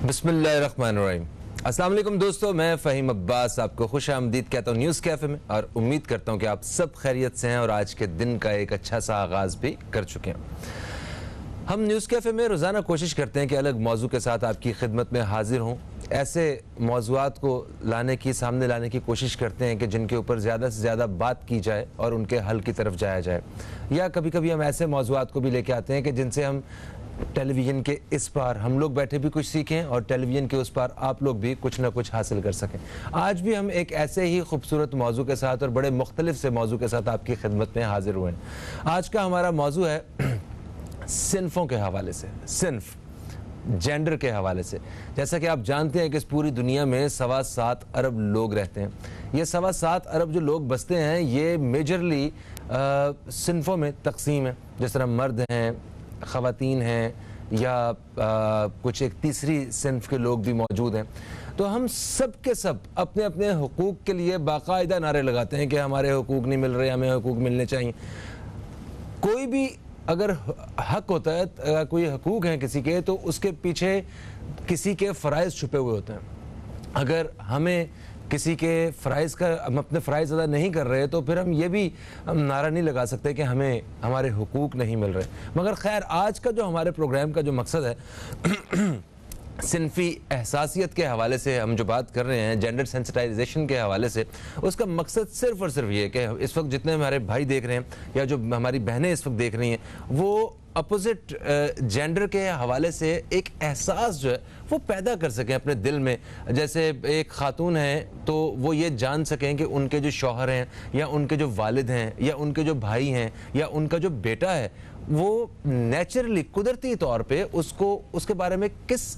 बिस्मिल्लाहिर्रहमानिर्रहीम। अस्सलाम वालेकुम दोस्तों, मैं फ़हीम अब्बास आपको खुश आमदीद कहता हूँ न्यूज़ कैफ़े में, और उम्मीद करता हूँ कि आप सब खैरियत से हैं और आज के दिन का एक अच्छा सा आगाज़ भी कर चुके हैं। हम न्यूज़ कैफ़े में रोज़ाना कोशिश करते हैं कि अलग मौजू के साथ आपकी खिदमत में हाजिर हों। ऐसे मौज़ूआत को सामने लाने की कोशिश करते हैं कि जिनके ऊपर ज़्यादा से ज़्यादा बात की जाए और उनके हल की तरफ जाया जाए, या कभी कभी हम ऐसे मौज़ूआत को भी लेके आते हैं कि जिनसे हम टेलीविज़न के इस पार हम लोग बैठे भी कुछ सीखें और टेलीविज़न के उस पार आप लोग भी कुछ ना कुछ हासिल कर सकें। आज भी हम एक ऐसे ही खूबसूरत मौजू के साथ और बड़े मुख्तलिफ से मौजू के साथ आपकी खिदमत में हाजिर हुए हैं। आज का हमारा मौजू है सिन्फ़ों के हवाले से, सिन्फ़ जेंडर के हवाले से। जैसा कि आप जानते हैं कि इस पूरी दुनिया में 7.25 अरब लोग रहते हैं। ये 7.25 अरब जो लोग बसते हैं ये मेजरली सिन्फ़ों में तकसीम है। जिस तरह मर्द हैं, ख़वातीन हैं, या कुछ एक तीसरी सिन्फ़ के लोग भी मौजूद हैं। तो हम सब के सब अपने अपने हुकूक़ के लिए बाकायदा नारे लगाते हैं कि हमारे हुकूक़ नहीं मिल रहे, हमें हुकूक़ मिलने चाहिए। कोई भी अगर हक होता है, अगर कोई हकूक़ हैं किसी के, तो उसके पीछे किसी के फ़राइज़ छुपे हुए होते हैं। अगर हमें किसी के फ़राइज़ का, हम अपने फ़राइज़ अदा नहीं कर रहे, तो फिर हम ये भी नारा नहीं लगा सकते कि हमें हमारे हुकूक़ नहीं मिल रहे। मगर खैर, आज का जो हमारे प्रोग्राम का जो मकसद है सिन्फ़ी एहसासियत के हवाले से हम जो बात कर रहे हैं, जेंडर सेंसिटाइजेशन के हवाले से, उसका मकसद सिर्फ़ और सिर्फ ये है कि इस वक्त जितने हमारे भाई देख रहे हैं या जो हमारी बहनें इस वक्त देख रही हैं, वो अपोजिट जेंडर के हवाले से एक एहसास जो है वो पैदा कर सकें अपने दिल में। जैसे एक खातून है तो वो ये जान सकें कि उनके जो शौहर हैं, या उनके जो वालिद हैं, या उनके जो भाई हैं, या उनका जो बेटा है, वो नेचुरली कुदरती तौर पे उसको उसके बारे में किस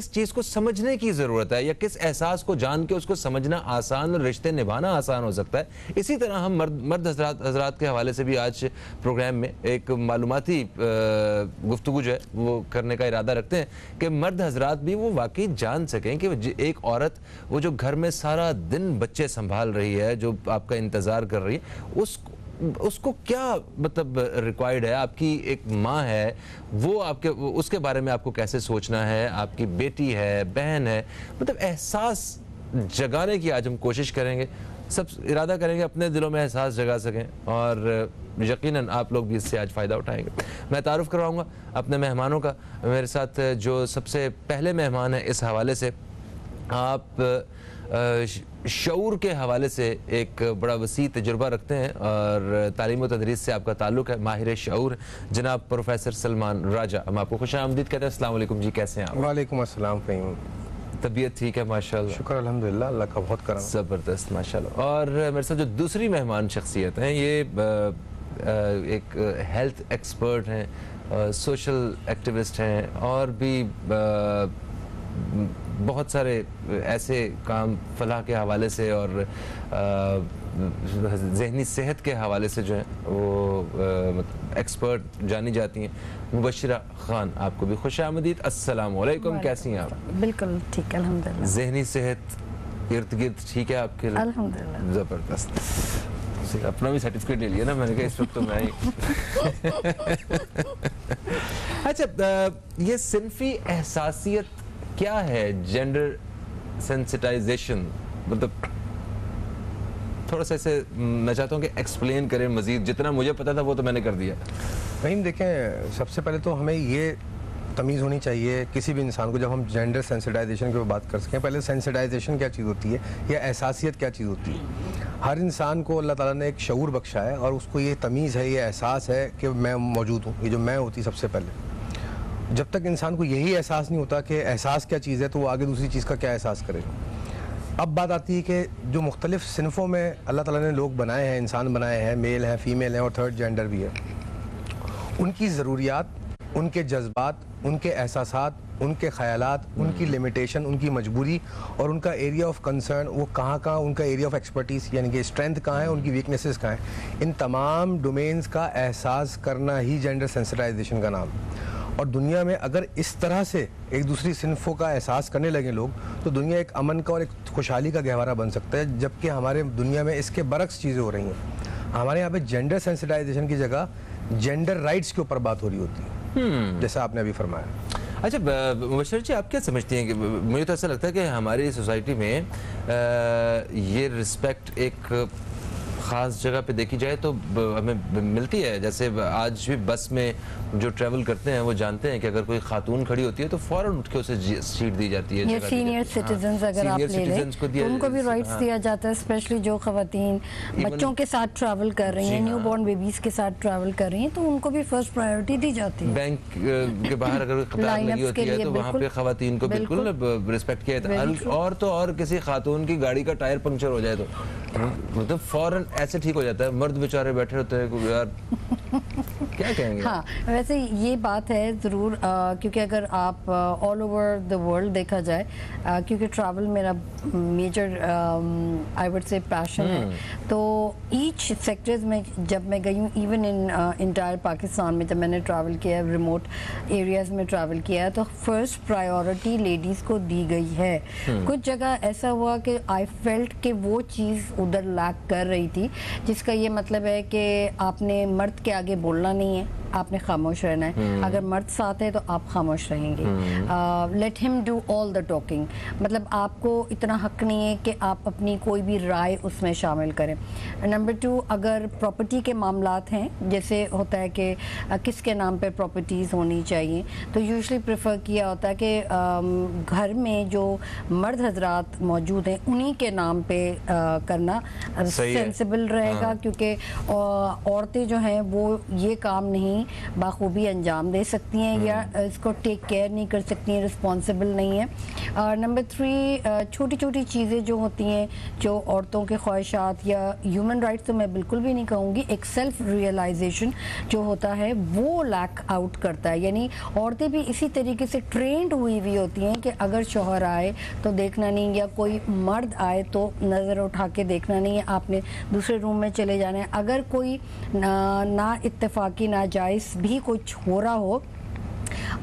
चीज़ को समझने की ज़रूरत है, या किस एहसास को जान के उसको समझना आसान और रिश्ते निभाना आसान हो सकता है। इसी तरह हम मर्द हज़रात के हवाले से भी आज प्रोग्राम में एक मालूमाती गुफ्तगू जो है वो करने का इरादा रखते हैं कि मर्द हज़रात भी वो वाकई जान सकें कि एक औरत वो जो घर में सारा दिन बच्चे संभाल रही है, जो आपका इंतज़ार कर रही है, उसको क्या मतलब रिक्वायर्ड है। आपकी एक माँ है, वो उसके बारे में आपको कैसे सोचना है, आपकी बेटी है, बहन है, मतलब एहसास जगाने की आज हम कोशिश करेंगे। सब इरादा करेंगे अपने दिलों में एहसास जगा सकें, और यकीनन आप लोग भी इससे आज फ़ायदा उठाएंगे। मैं तारुफ़ करवाऊँगा अपने मेहमानों का। मेरे साथ जो सबसे पहले मेहमान है इस हवाले से, आप शऊर के हवाले से एक बड़ा वसी तजुर्बा रखते हैं और तालीम व तदरीस से आपका ताल्लुक़ है, माहिर शऊर जनाब प्रोफेसर सलमान राजा। हम आपको खुश आमदीद कहते हैं। अस्सलाम वालेकुम जी, कैसे हैं आप? वालेकुम अस्सलाम। फ़हीम, तबीयत ठीक है? माशाल्लाह, शुक्र अल्हम्दुलिल्लाह, अल्लाह का बहुत करम। ज़बरदस्त, माशाल्लाह। और मेरे साथ जो दूसरी मेहमान शख्सियत हैं, ये एक हेल्थ एक्सपर्ट हैं, सोशल एक्टिविस्ट हैं, और भी बहुत सारे ऐसे काम फलाह के हवाले से और ज़हनी सेहत के हवाले से जो है वो एक्सपर्ट जानी जाती हैं। मुबश्शिरा खान, आपको भी खुश आमदीद। अस्सलाम वालेकुम, कैसी हैं आप? बिल्कुल ठीक, अल्हम्दुलिल्लाह। ज़हनी सेहत इर्द गिर्द ठीक है आपके? अल्हम्दुलिल्लाह, ज़बरदस्त। अपना भी सर्टिफिकेट ले लिया ना मैंने कहा, इस वक्त तो मैं ही अच्छा, ये सिन्फ़ी एहसासियत क्या है, जेंडर सेंसिटाइजेशन, मतलब थोड़ा सा इसे मैं चाहता हूँ कि एक्सप्लेन करें मज़ीद। जितना मुझे पता था वो तो मैंने कर दिया। फ़हीम, देखें, सबसे पहले तो हमें ये तमीज़ होनी चाहिए किसी भी इंसान को, जब हम जेंडर सेंसिटाइजेशन की बात कर सकें, पहले सेंसिटाइजेशन क्या चीज़ होती है या एहसासियत क्या चीज़ होती है। हर इंसान को अल्लाह ताला ने एक शऊर बख्शा है और उसको ये तमीज़ है, ये एहसास है कि मैं मौजूद हूँ। ये जो मैं होती सबसे पहले, जब तक इंसान को यही एहसास नहीं होता कि एहसास क्या चीज़ है, तो वो आगे दूसरी चीज़ का क्या एहसास करेगा। अब बात आती है कि जो मुख्तलिफ़ सिन्फ़ों में अल्लाह ताला ने लोग बनाए हैं, इंसान बनाए हैं, मेल हैं, फ़ीमेल हैं और थर्ड जेंडर भी है, उनकी ज़रूरियात, उनके जज्बात, उनके एहसासात, उनके ख़यालात, उनकी लिमिटेशन, उनकी मजबूरी और उनका एरिया ऑफ कंसर्न, वो कहाँ उनका एरिया ऑफ एक्सपर्टीज़ यानी कि स्ट्रेंथ कहाँ है, उनकी वीकनेसेस कहाँ हैं, इन तमाम डोमेन्स का एहसास करना ही जेंडर सेंसिटाइजेशन का नाम। और दुनिया में अगर इस तरह से एक दूसरी सिन्फ़ों का एहसास करने लगे लोग, तो दुनिया एक अमन का और एक खुशहाली का गहवारा बन सकता है। जबकि हमारे दुनिया में इसके बरक्स चीज़ें हो रही हैं। हमारे यहाँ पे जेंडर सेंसिटाइजेशन की जगह जेंडर राइट्स के ऊपर बात हो रही होती है, जैसा आपने अभी फरमाया। अच्छा मुबशर जी, आप क्या समझती हैं कि मुझे तो ऐसा लगता है कि हमारी सोसाइटी में ये रिस्पेक्ट एक ख़ास जगह पे देखी जाए तो हमें मिलती है। जैसे आज भी बस में जो ट्रैवल करते हैं वो जानते हैं कि अगर कोई खातून खड़ी होती है तो फ़ौरन उठ के उसे सीट दी जाती है। ये सीनियर सिटीजन्स अगर आप ले लें तो उनको भी राइट्स दिया जाता है, स्पेशली जो खवातीन बच्चों के साथ ट्रैवल कर रही हैं, न्यू बॉर्न बेबीज के साथ ट्रैवल कर रही हैं, तो उनको भी फर्स्ट प्रायोरिटी दी जाती है। बैंक के बाहर अगर कतार लगी होती है तो वहाँ पे खवातीन को बिल्कुल रिस्पेक्ट किया जाता है। और तो और किसी खातून की गाड़ी का टायर पंक्चर हो जाए तो मतलब फौरन ऐसे ठीक हो जाता है। मर्द बेचारे बैठे होते हैं यार, क्या कहेंगे? हाँ, वैसे ये बात है ज़रूर, क्योंकि अगर आप ऑल ओवर द वर्ल्ड देखा जाए, क्योंकि ट्रैवल मेरा major I would say passion है, तो ईच सेक्टर्स में जब मैं गई हूँ, इवन इन इंटायर पाकिस्तान में जब मैंने ट्रैवल किया है, रिमोट एरियाज़ में ट्रैवल किया है, तो फर्स्ट प्रायोरिटी लेडीज़ को दी गई है। कुछ जगह ऐसा हुआ कि आई फेल्ट कि वो चीज़ उधर लैक कर रही थी, जिसका ये मतलब है कि आपने मर्द के आगे बोलना नहीं है, आपने खामोश रहना है। अगर मर्द साथ है तो आप खामोश रहेंगे। Let him do all the talking, मतलब आपको इतना हक नहीं है कि आप अपनी कोई भी राय उसमें शामिल करें। नंबर 2, अगर प्रॉपर्टी के मामलात हैं, जैसे होता है कि किसके नाम पे प्रॉपर्टीज़ होनी चाहिए, तो यूजुअली प्रेफर किया होता है कि घर में जो मर्द हजरात मौजूद हैं उन्हीं के नाम पे करना सेंसिबल रहेगा, क्योंकि औरतें जो हैं वो ये काम नहीं बाखूबी अंजाम दे सकती हैं या इसको टेक केयर नहीं कर सकती हैं, रिस्पॉन्सिबल नहीं है। नंबर 3, छोटी छोटी चीज़ें जो होती हैं, जो औरतों के ख्वाहिशात या ह्यूमन राइट्स तो मैं बिल्कुल भी नहीं कहूँगी, एक सेल्फ रियलाइजेशन जो होता है वो लैक आउट करता है। यानी औरतें भी इसी तरीके से ट्रेंड हुई हुई होती हैं कि अगर शौहर आए तो देखना नहीं, या कोई मर्द आए तो नज़र उठा के देखना नहीं है, आपने दूसरे रूम में चले जाना है। अगर कोई ना इत्तेफाकी नाजायज़ भी कुछ हो रहा हो,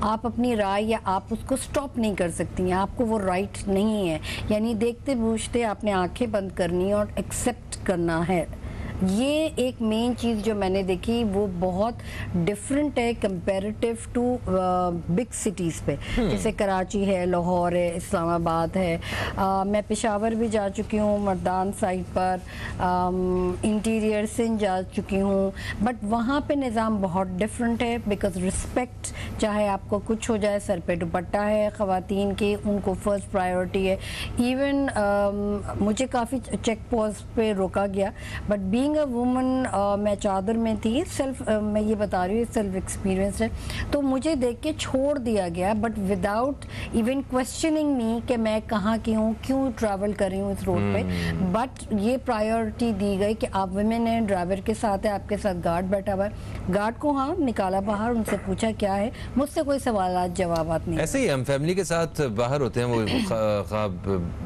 आप अपनी राय या आप उसको स्टॉप नहीं कर सकती हैं, आपको वो राइट नहीं है। यानी देखते बूझते आपने आंखें बंद करनी है और एक्सेप्ट करना है। ये एक मेन चीज़ जो मैंने देखी वो बहुत डिफरेंट है कंपैरेटिव टू बिग सिटीज़ पे, जैसे कराची है, लाहौर है, इस्लामाबाद है। मैं पेशावर भी जा चुकी हूँ, मर्दान साइड पर, इंटीरियर सिंध जा चुकी हूँ, बट वहाँ पे निज़ाम बहुत डिफरेंट है। बिकॉज रिस्पेक्ट, चाहे आपको कुछ हो जाए, सर पे दुपट्टा है ख़वातीन की, उनको फर्स्ट प्रायोरिटी है। इवन मुझे काफ़ी चेक पोस्ट पे रोका गया, बट बीइंग अ वुमन, मैं चादर में थी, मैं ये बता रही हूँ, सेल्फ एक्सपीरियंस है, तो मुझे देख के छोड़ दिया गया, but without even questioning me कि मैं कहाँ की हूँ, क्यों ट्रैवल कर रही हूँ इस रोड पे। बट ये प्रायोरिटी दी गई कि आप वुमेन हैं, ड्राइवर के साथ है, आपके साथ गार्ड बैठा हुआ है, गार्ड को हाँ निकाला बाहर, उनसे पूछा क्या है, मुझसे कोई सवालात जवाबात नहीं। ऐसे ही हम फैमिली के साथ बाहर होते हैं, वो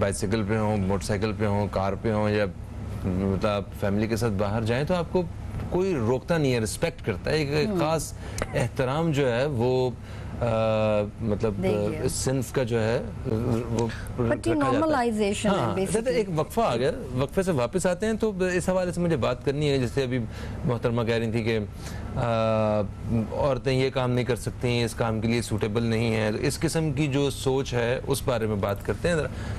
बाइसिकल पे हों, मोटरसाइकिल पे हों, कार पे हों, या मतलब फैमिली के साथ बाहर जाएं तो आपको कोई रोकता नहीं है, रिस्पेक्ट करता है। एक खास एहतराम जो है वो मतलब सिंफ का जो है वो नॉर्मलाइजेशन है। हाँ, एक वक्फा आ गया, वक्फे से वापस आते हैं तो इस हवाले से मुझे बात करनी है। जैसे अभी मोहतरमा कह रही थी कि औरतें ये काम नहीं कर सकती, इस काम के लिए सूटेबल नहीं है, तो इस किस्म की जो सोच है उस बारे में बात करते हैं।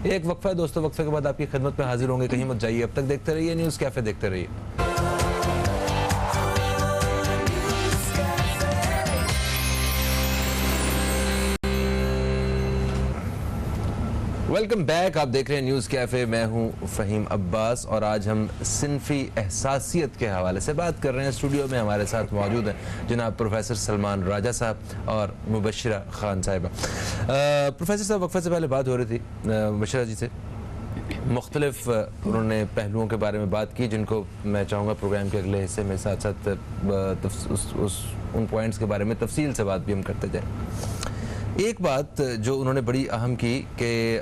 एक वक्फा है दोस्तों, वक्फे के बाद आपकी खिदमत में हाजिर होंगे, कहीं मत जाइए। अब तक देखते रहिए न्यूज़ कैफे, देखते रहिए। वेलकम बैक, आप देख रहे हैं न्यूज़ कैफ़े, मैं हूं फ़हीम अब्बास और आज हम सिनफी एहसासियत के हवाले से बात कर रहे हैं। स्टूडियो में हमारे साथ मौजूद हैं जनाब प्रोफेसर सलमान राजा साहब और मुबशरा खान साहिबा। प्रोफेसर साहब, वक्फे से पहले बात हो रही थी मुबशरा जी से, मुख्तलिफ उन्होंने पहलुओं के बारे में बात की जिनको मैं चाहूँगा प्रोग्राम के अगले हिस्से में साथ साथ उन पॉइंट्स के बारे में तफसील से बात भी हम करते जाएँ। एक बात जो उन्होंने बड़ी अहम की कि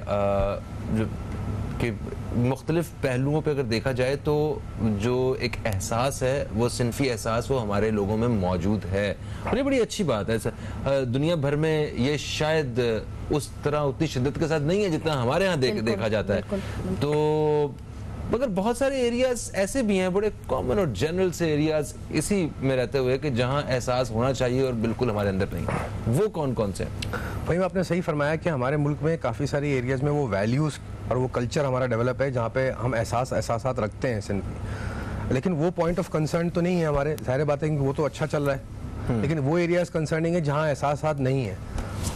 मुख्तलिफ पहलुओं पे अगर देखा जाए तो जो एक एहसास है वो सिनफी एहसास वो हमारे लोगों में मौजूद है, और ये बड़ी अच्छी बात है। दुनिया भर में ये शायद उस तरह उतनी शिद्दत के साथ नहीं है जितना हमारे यहाँ देखा जाता है। तो मगर बहुत सारे एरियाज ऐसे भी हैं, बड़े कॉमन और जनरल से एरियाज इसी में रहते हुए कि जहां एहसास होना चाहिए और बिल्कुल हमारे अंदर नहीं। वो कौन कौन से हैं? भाई आपने सही फरमाया कि हमारे मुल्क में काफ़ी सारी एरियाज़ में वो वैल्यूज़ और वो कल्चर हमारा डेवलप है जहाँ पे हम एहसासात रखते हैं सिंफी, लेकिन वो पॉइंट ऑफ कंसर्न तो नहीं है हमारे। ज़ाहिर बात है कि वो तो अच्छा चल रहा है, लेकिन वो एरियाज़ कंसर्निंग है जहाँ एहसासात नहीं है।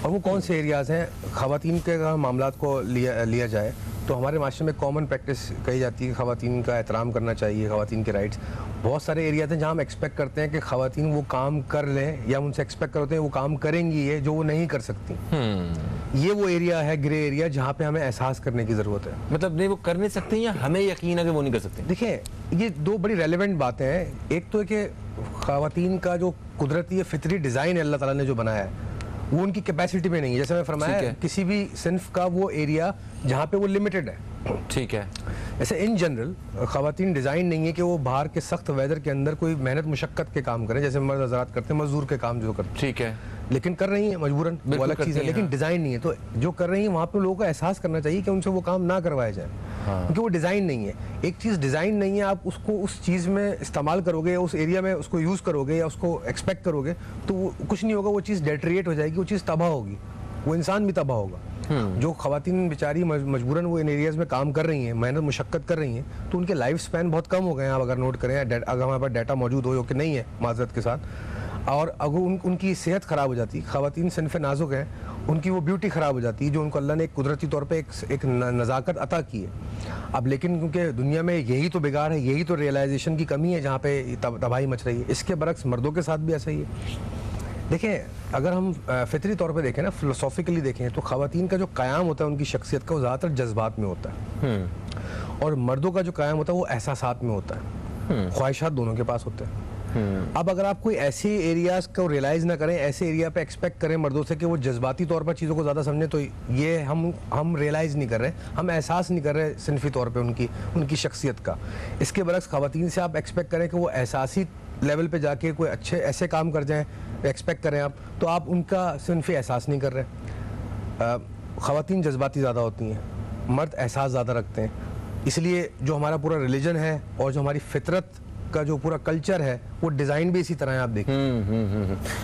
और वो कौन से एरियाज़ हैं? ख़वातीन के अगर मामलात को लिया जाए तो हमारे माशरे में कॉमन प्रैक्टिस कही जाती है कि ख़वातीन का एहतराम करना चाहिए, ख़वातीन के राइट्स। बहुत सारे एरियाज हैं जहाँ हम एक्सपेक्ट करते हैं कि ख़वातीन वो काम कर लें, या उनसे एक्सपेक्ट करते हैं वो काम करेंगी ये जो वो नहीं कर सकती। ये वो एरिया है, ग्रे एरिया, जहाँ पे हमें एहसास करने की ज़रूरत है। मतलब नहीं वो कर नहीं सकते या हमें यकीन है कि वो नहीं कर सकते? देखिए, ये दो बड़ी रेलिवेंट बातें हैं। एक तो है कि ख़वातीन का जो कुदरती फितरी डिज़ाइन अल्लाह ताला ने जो बनाया है वो उनकी कैपेसिटी में नहीं है। जैसे मैं फरमाया, किसी भी सिंफ का वो एरिया जहाँ पे वो लिमिटेड है। ठीक है। ऐसे इन जनरल ख़वातीन डिज़ाइन नहीं है कि वो बाहर के सख्त वेदर के अंदर कोई मेहनत मुशक्क़त के काम करें, जैसे मर्द हज़रात करते हैं, मजदूर के काम जो करते हैं। ठीक है। लेकिन कर रही है मजबूरन, वो अलग चीज़ है, लेकिन डिज़ाइन नहीं है। तो जो कर रही है वहाँ पे लोगों को एहसास करना चाहिए कि उनसे वो काम ना करवाया जाए, क्योंकि वो डिज़ाइन नहीं है। एक चीज़ डिज़ाइन नहीं है, आप उसको उस चीज़ में इस्तेमाल करोगे या उस एरिया में उसको यूज़ करोगे या उसको एक्सपेक्ट करोगे तो वो कुछ नहीं होगा, वो चीज़ डेटरिएट हो जाएगी, वो चीज़ तबाह होगी, वो इंसान भी तबाह होगा। जो ख़वातीन बेचारी मजबूरन वो इन एरियाज़ में काम कर रही हैं, मेहनत मुशक्क़त कर रही हैं, तो उनके लाइफ स्पैन बहुत कम हो गए हैं। आप अगर नोट करें, अगर हमारे पास डाटा मौजूद हो कि नहीं है माजरत के साथ, और अगर उनकी सेहत ख़राब हो जाती, ख़वातीन सिनफ़े नाजुक हैं, उनकी वो ब्यूटी ख़राब हो जाती है जो उनको अल्लाह ने एक कुदरती तौर पे एक नज़ाकत अता की है। अब लेकिन क्योंकि दुनिया में यही तो बिगाड़ है, यही तो रियलाइजेशन की कमी है जहाँ पे तबाही मच रही है। इसके बरक्स मर्दों के साथ भी ऐसा ही है। देखिए, अगर हम फितरी तौर पे देखें ना, फिलोसॉफिकली देखें, तो ख़वातीन का जो क़याम होता है उनकी शख्सियत का, वो ज़्यादातर जज्बात में होता है, और मर्दों का जो क़याम होता है वो एहसासात में होता है। ख्वाहिशात दोनों के पास होते हैं। अब अगर आप कोई ऐसे एरियाज़ को रियलाइज़ ना करें, ऐसे एरिया पे एक्सपेक्ट करें मर्दों से कि वो जज्बाती तौर पर चीज़ों को ज़्यादा समझें, तो ये हम रियलाइज़ नहीं कर रहे, हम एहसास नहीं कर रहे सिनफी तौर पे उनकी शख्सियत का। इसके बरक्स ख़वातीन से आप एक्सपेक्ट करें कि वो एहसासी लेवल पे जाके कोई अच्छे ऐसे काम कर जाएँ, एक्सपेक्ट करें आप, तो आप उनका सिनफी एहसास नहीं कर रहे। ख़वातीन जज्बाती ज़्यादा होती हैं, मर्द एहसास ज़्यादा रखते हैं। इसलिए जो हमारा पूरा रिलीजन है और जो हमारी फितरत का जो पूरा कल्चर है वो डिज़ाइन भी इसी तरह है। आप देखिए।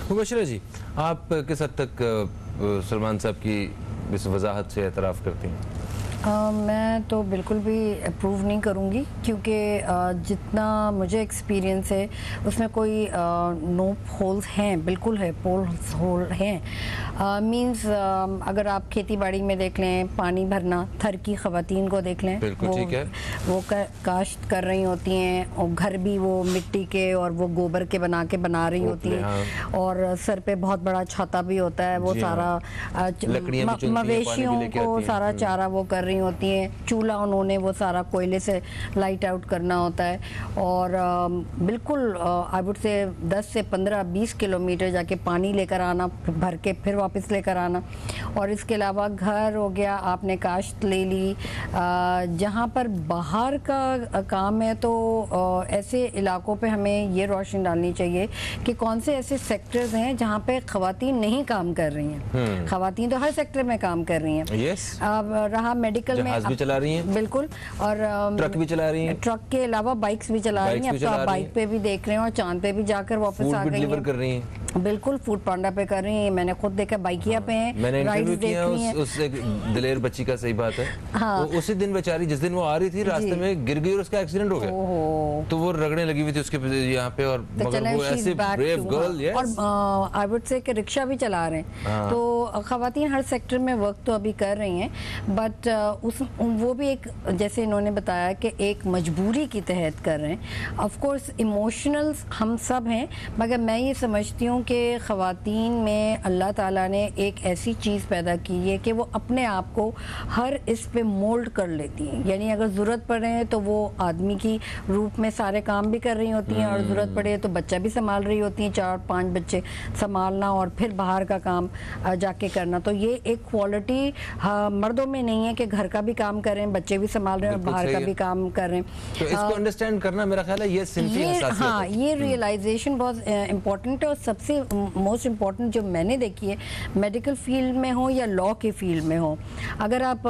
मुबशरा जी, आप किस हद तक सलमान साहब की इस वजाहत से एतराफ़ करती हैं? मैं तो बिल्कुल भी अप्रूव नहीं करूँगी, क्योंकि जितना मुझे एक्सपीरियंस है उसमें कोई नो होल्स हैं, बिल्कुल है, पोल्स होल हैं। मींस अगर आप खेती बाड़ी में देख लें, पानी भरना, थर की ख़वातीन को देख लें, वो काश्त कर रही होती हैं, और घर भी वो मिट्टी के और वो गोबर के बना रही होती हैं, और सर पे बहुत बड़ा छाता भी होता है, वो सारा मवेशियों को सारा चारा वो कर होती हैं। चूल्हा उन्होंने वो सारा कोयले से लाइट आउट करना होता है, और बिल्कुल आई वुड से 10 से 15-20 किलोमीटर जाके पानी लेकर आना, भर के फिर वापस लेकर आना। और इसके अलावा घर हो गया, आपने काश्त ले ली। जहाँ पर बाहर का काम है तो ऐसे इलाकों पे हमें ये रोशनी डालनी चाहिए कि कौन से ऐसे सेक्टर्स हैं जहाँ पे ख़वातीन नहीं काम कर रही हैं। ख़वातीन तो हर सेक्टर में काम कर रही हैं। अब रहा मेडिकल में, जहाज भी चला रही हैं, बिल्कुल, और ट्रक भी चला रही हैं, ट्रक के अलावा बाइक्स भी चला रही हैं। अब तो आप बाइक पे भी देख रहे हैं और चांद पे भी जाकर वापस आ गई हैं, कर रही हैं। बिल्कुल, फूड पांडा पे कर रही हैं, मैंने खुद देखा, बाइकिया पे हैं, मैंने इंटरव्यू किया उस एक दिलेर बच्ची का, सही बात है। हाँ। उसी दिन बेचारी, जिस दिन वो आ रही थी, रास्ते में गिर गई और उसका एक्सीडेंट हो गया, तो वो रगड़ने लगी हुई थी उसके यहाँ पे, और मगर वो ऐसी ब्रेव गर्ल, और आई वुड से कि रिक्शा भी चला रहे हैं। तो ख़वातीन हर सेक्टर में वर्क तो अभी कर रही हैं, बट वो भी एक, जैसे इन्होंने बताया कि एक मजबूरी की तहत कर रहे हैं। ऑफ कोर्स इमोशनल हम सब हैं, मगर मैं ये समझती हूँ कि ख़वातीन में अल्लाह ताला ने एक ऐसी चीज़ पैदा की है कि वो अपने आप को हर इस पे मोल्ड कर लेती हैं। यानी अगर ज़रूरत पड़े तो वो आदमी की रूप में सारे काम भी कर रही होती हैं, और ज़रूरत पड़े तो बच्चा भी संभाल रही होती हैं, 4-5 बच्चे संभालना और फिर बाहर का काम जाके करना। तो ये एक क्वालिटी मर्दों में नहीं है कि घर का भी काम कर रहे हैं, बच्चे भी संभाल रहे हैं और बाहर का भी काम कर रहे हैं। तो इसको अंडरस्टैंड करना मेरा ख्याल है ये सिंपली हाँ, ये रियलाइजेशन बहुत इम्पोर्टेंट है। और सबसे सबसे मोस्ट इम्पॉर्टेंट जो मैंने देखी है, मेडिकल फील्ड में हो या लॉ के फील्ड में हो, अगर आप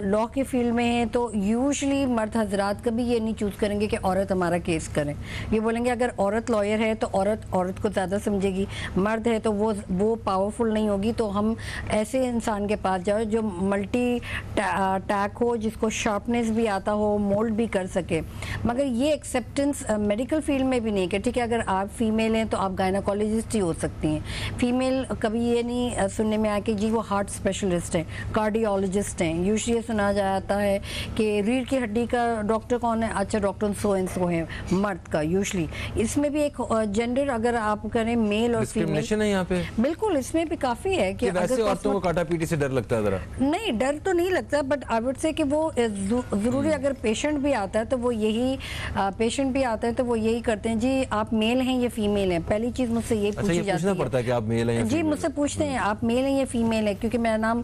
लॉ के फील्ड में हैं तो यूजुअली मर्द हजरात कभी ये नहीं चूज़ करेंगे कि औरत हमारा केस करें। ये बोलेंगे अगर औरत लॉयर है तो औरत को ज़्यादा समझेगी, मर्द है तो वो पावरफुल नहीं होगी, तो हम ऐसे इंसान के पास जाओ जो मल्टी टैक हो, जिसको शार्पनेस भी आता हो, मोल्ड भी कर सके। मगर ये एक्सेप्टेंस मेडिकल फील्ड में भी नहीं कि ठीक है अगर आप फीमेल हैं तो आप गायनाकोलॉजिस्ट ही हो सकती हैं। फीमेल कभी ये नहीं सुनने में आया कि जी वो हार्ट स्पेशलिस्ट हैं, कार्डियोलॉजिस्ट हैं। यूजुअली ये सुना जाता है कि रीढ़ की हड्डी का डॉक्टर कौन है, अच्छा डॉक्टर सो एंड सो है, मर्द का यूजुअली। इसमें भी एक जेंडर अगर आप करें मेल और फीमेल है यहाँ पे, बिल्कुल इसमें भी काफ़ी है कि वैसे औरतों को काटा पीटी से डर लगता है जरा। नहीं, डर तो नहीं लगता, बट आई वुड से कि वो ज़रूरी अगर पेशेंट भी आता है तो वो यही करते हैं, जी आप मेल हैं या फीमेल हैं। पहली चीज़ मुझसे यही पूछी जाती है, पड़ता है कि आप मेल हैं? जी मुझसे पूछते हैं आप मेल हैं या फीमेल है, क्योंकि मेरा नाम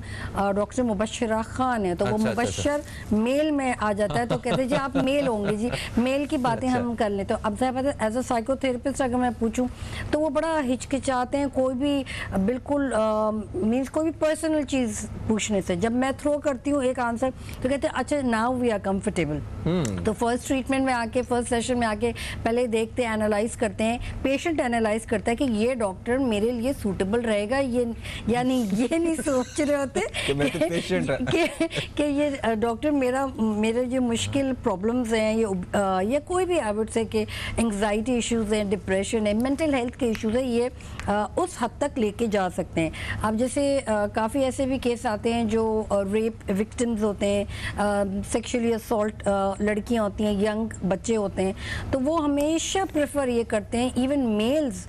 डॉक्टर मुबशरा खान है, तो वो मुबशर मेल में आ जाता है, तो कहते हैं जी आप मेल होंगे, जी मेल की बातें हम कर लें। तो अब एज अ साइकोथेरेपिस्ट अगर मैं पूछूं तो वो बड़ा हिचकिचाते हैं कोई भी बिल्कुल मीन्स कोई भी पर्सनल चीज़ पूछने से। जब मैं थ्रो करती हूँ एक आंसर तो कहते हैं अच्छा नाउ वी आर कंफर्टेबल। तो फर्स्ट ट्रीटमेंट में आके, फर्स्ट सेशन में आके पहले देखते हैं, एनालाइज करते हैं, पेशेंट एनालाइज करता है कि ये डॉक्टर मेरे लिए सूटेबल रहेगा, ये यानी ये नहीं सोच रहे होते कि ये डॉक्टर मेरे जो मुश्किल प्रॉब्लम्स हैं ये कोई भी आई वुड से कि एंग्जाइटी इश्यूज हैं, डिप्रेशन है, मेंटल हेल्थ के इश्यूज है, ये उस हद तक लेके जा सकते हैं। अब जैसे काफ़ी ऐसे भी केस आते हैं जो रेप विक्टिम्स होते हैं, सेक्सुअली असॉल्ट लड़कियां होती हैं, यंग बच्चे होते हैं, तो वो हमेशा प्रेफर ये करते हैं, इवन मेल्स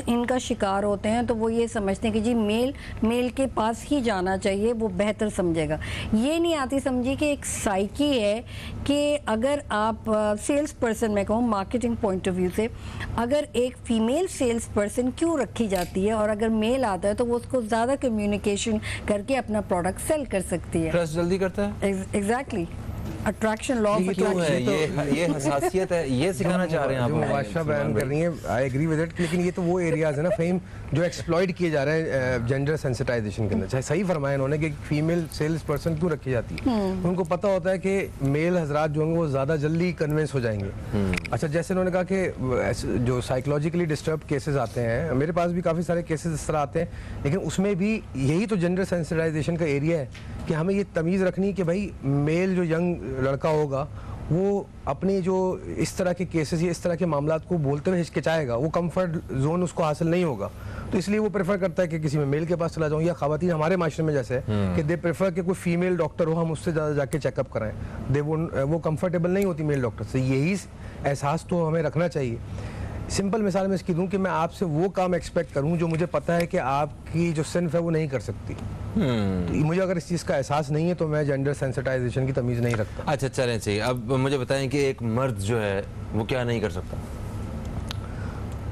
इनका शिकार होते हैं, तो वो ये समझते हैं कि जी मेल के पास ही जाना चाहिए, वो बेहतर समझेगा। ये नहीं आती समझी कि एक साइकी है कि अगर आप सेल्स पर्सन में कहूँ मार्केटिंग पॉइंट ऑफ व्यू से, अगर एक फीमेल सेल्स पर्सन क्यों रखी जाती है और अगर मेल आता है तो वो उसको ज़्यादा कम्युनिकेशन करके अपना प्रोडक्ट सेल कर सकती है। ट्रस्ट जल्दी करता है। Exactly, attraction, law of attraction, ये हसासियत है, ये सिखाना चाह रहे हैं आप। मुबाशरा बयान कर रही है, आई एग्री विद इट, लेकिन ये तो वो एरियाज है ना फ़हीम जो एक्सप्लॉइट किए जा रहे हैं जेंडर सेंसिटाइजेशन के अंदर। चाहे सही फरमाया इन्होंने कि फीमेल सेल्स पर्सन क्यों रखी जाती है, उनको पता होता है कि मेल हजरात जो होंगे वो ज़्यादा जल्दी कन्विंस हो जाएंगे। अच्छा, जैसे उन्होंने कहा कि जो साइकोलॉजिकली डिस्टर्ब केसेस आते हैं, मेरे पास भी काफ़ी सारे केसेस इस तरह आते हैं, लेकिन उसमें भी यही तो जेंडर सेंसिटाइजेशन का एरिया है कि हमें ये तमीज़ रखनी कि भाई मेल जो यंग लड़का होगा वो अपनी जो इस तरह के केसेस या इस तरह के मामलात को बोलते हुए हिचकिचाएगा, वो कंफर्ट जोन उसको हासिल नहीं होगा, तो इसलिए वो प्रेफर करता है कि किसी में मेल के पास चला जाऊं, या खवातीन हमारे माशरे में जैसे है कि दे प्रेफर कि कोई फीमेल डॉक्टर हो, हम उससे ज़्यादा जाके चेकअप कराएं, वो कंफर्टेबल नहीं होती मेल डॉक्टर से। यही एहसास तो हमें रखना चाहिए। सिंपल मिसाल मैं इसकी दूं कि मैं आपसे वो काम एक्सपेक्ट करूं जो मुझे पता है कि आपकी जो सिन्फ है वो नहीं कर सकती। मुझे अगर इस चीज़ का एहसास नहीं है तो मैं जेंडर सेंसिटाइजेशन की तमीज़ नहीं रखता। अच्छा, चलें चाहिए। अब मुझे बताएं कि एक मर्द जो है वो क्या नहीं कर सकता?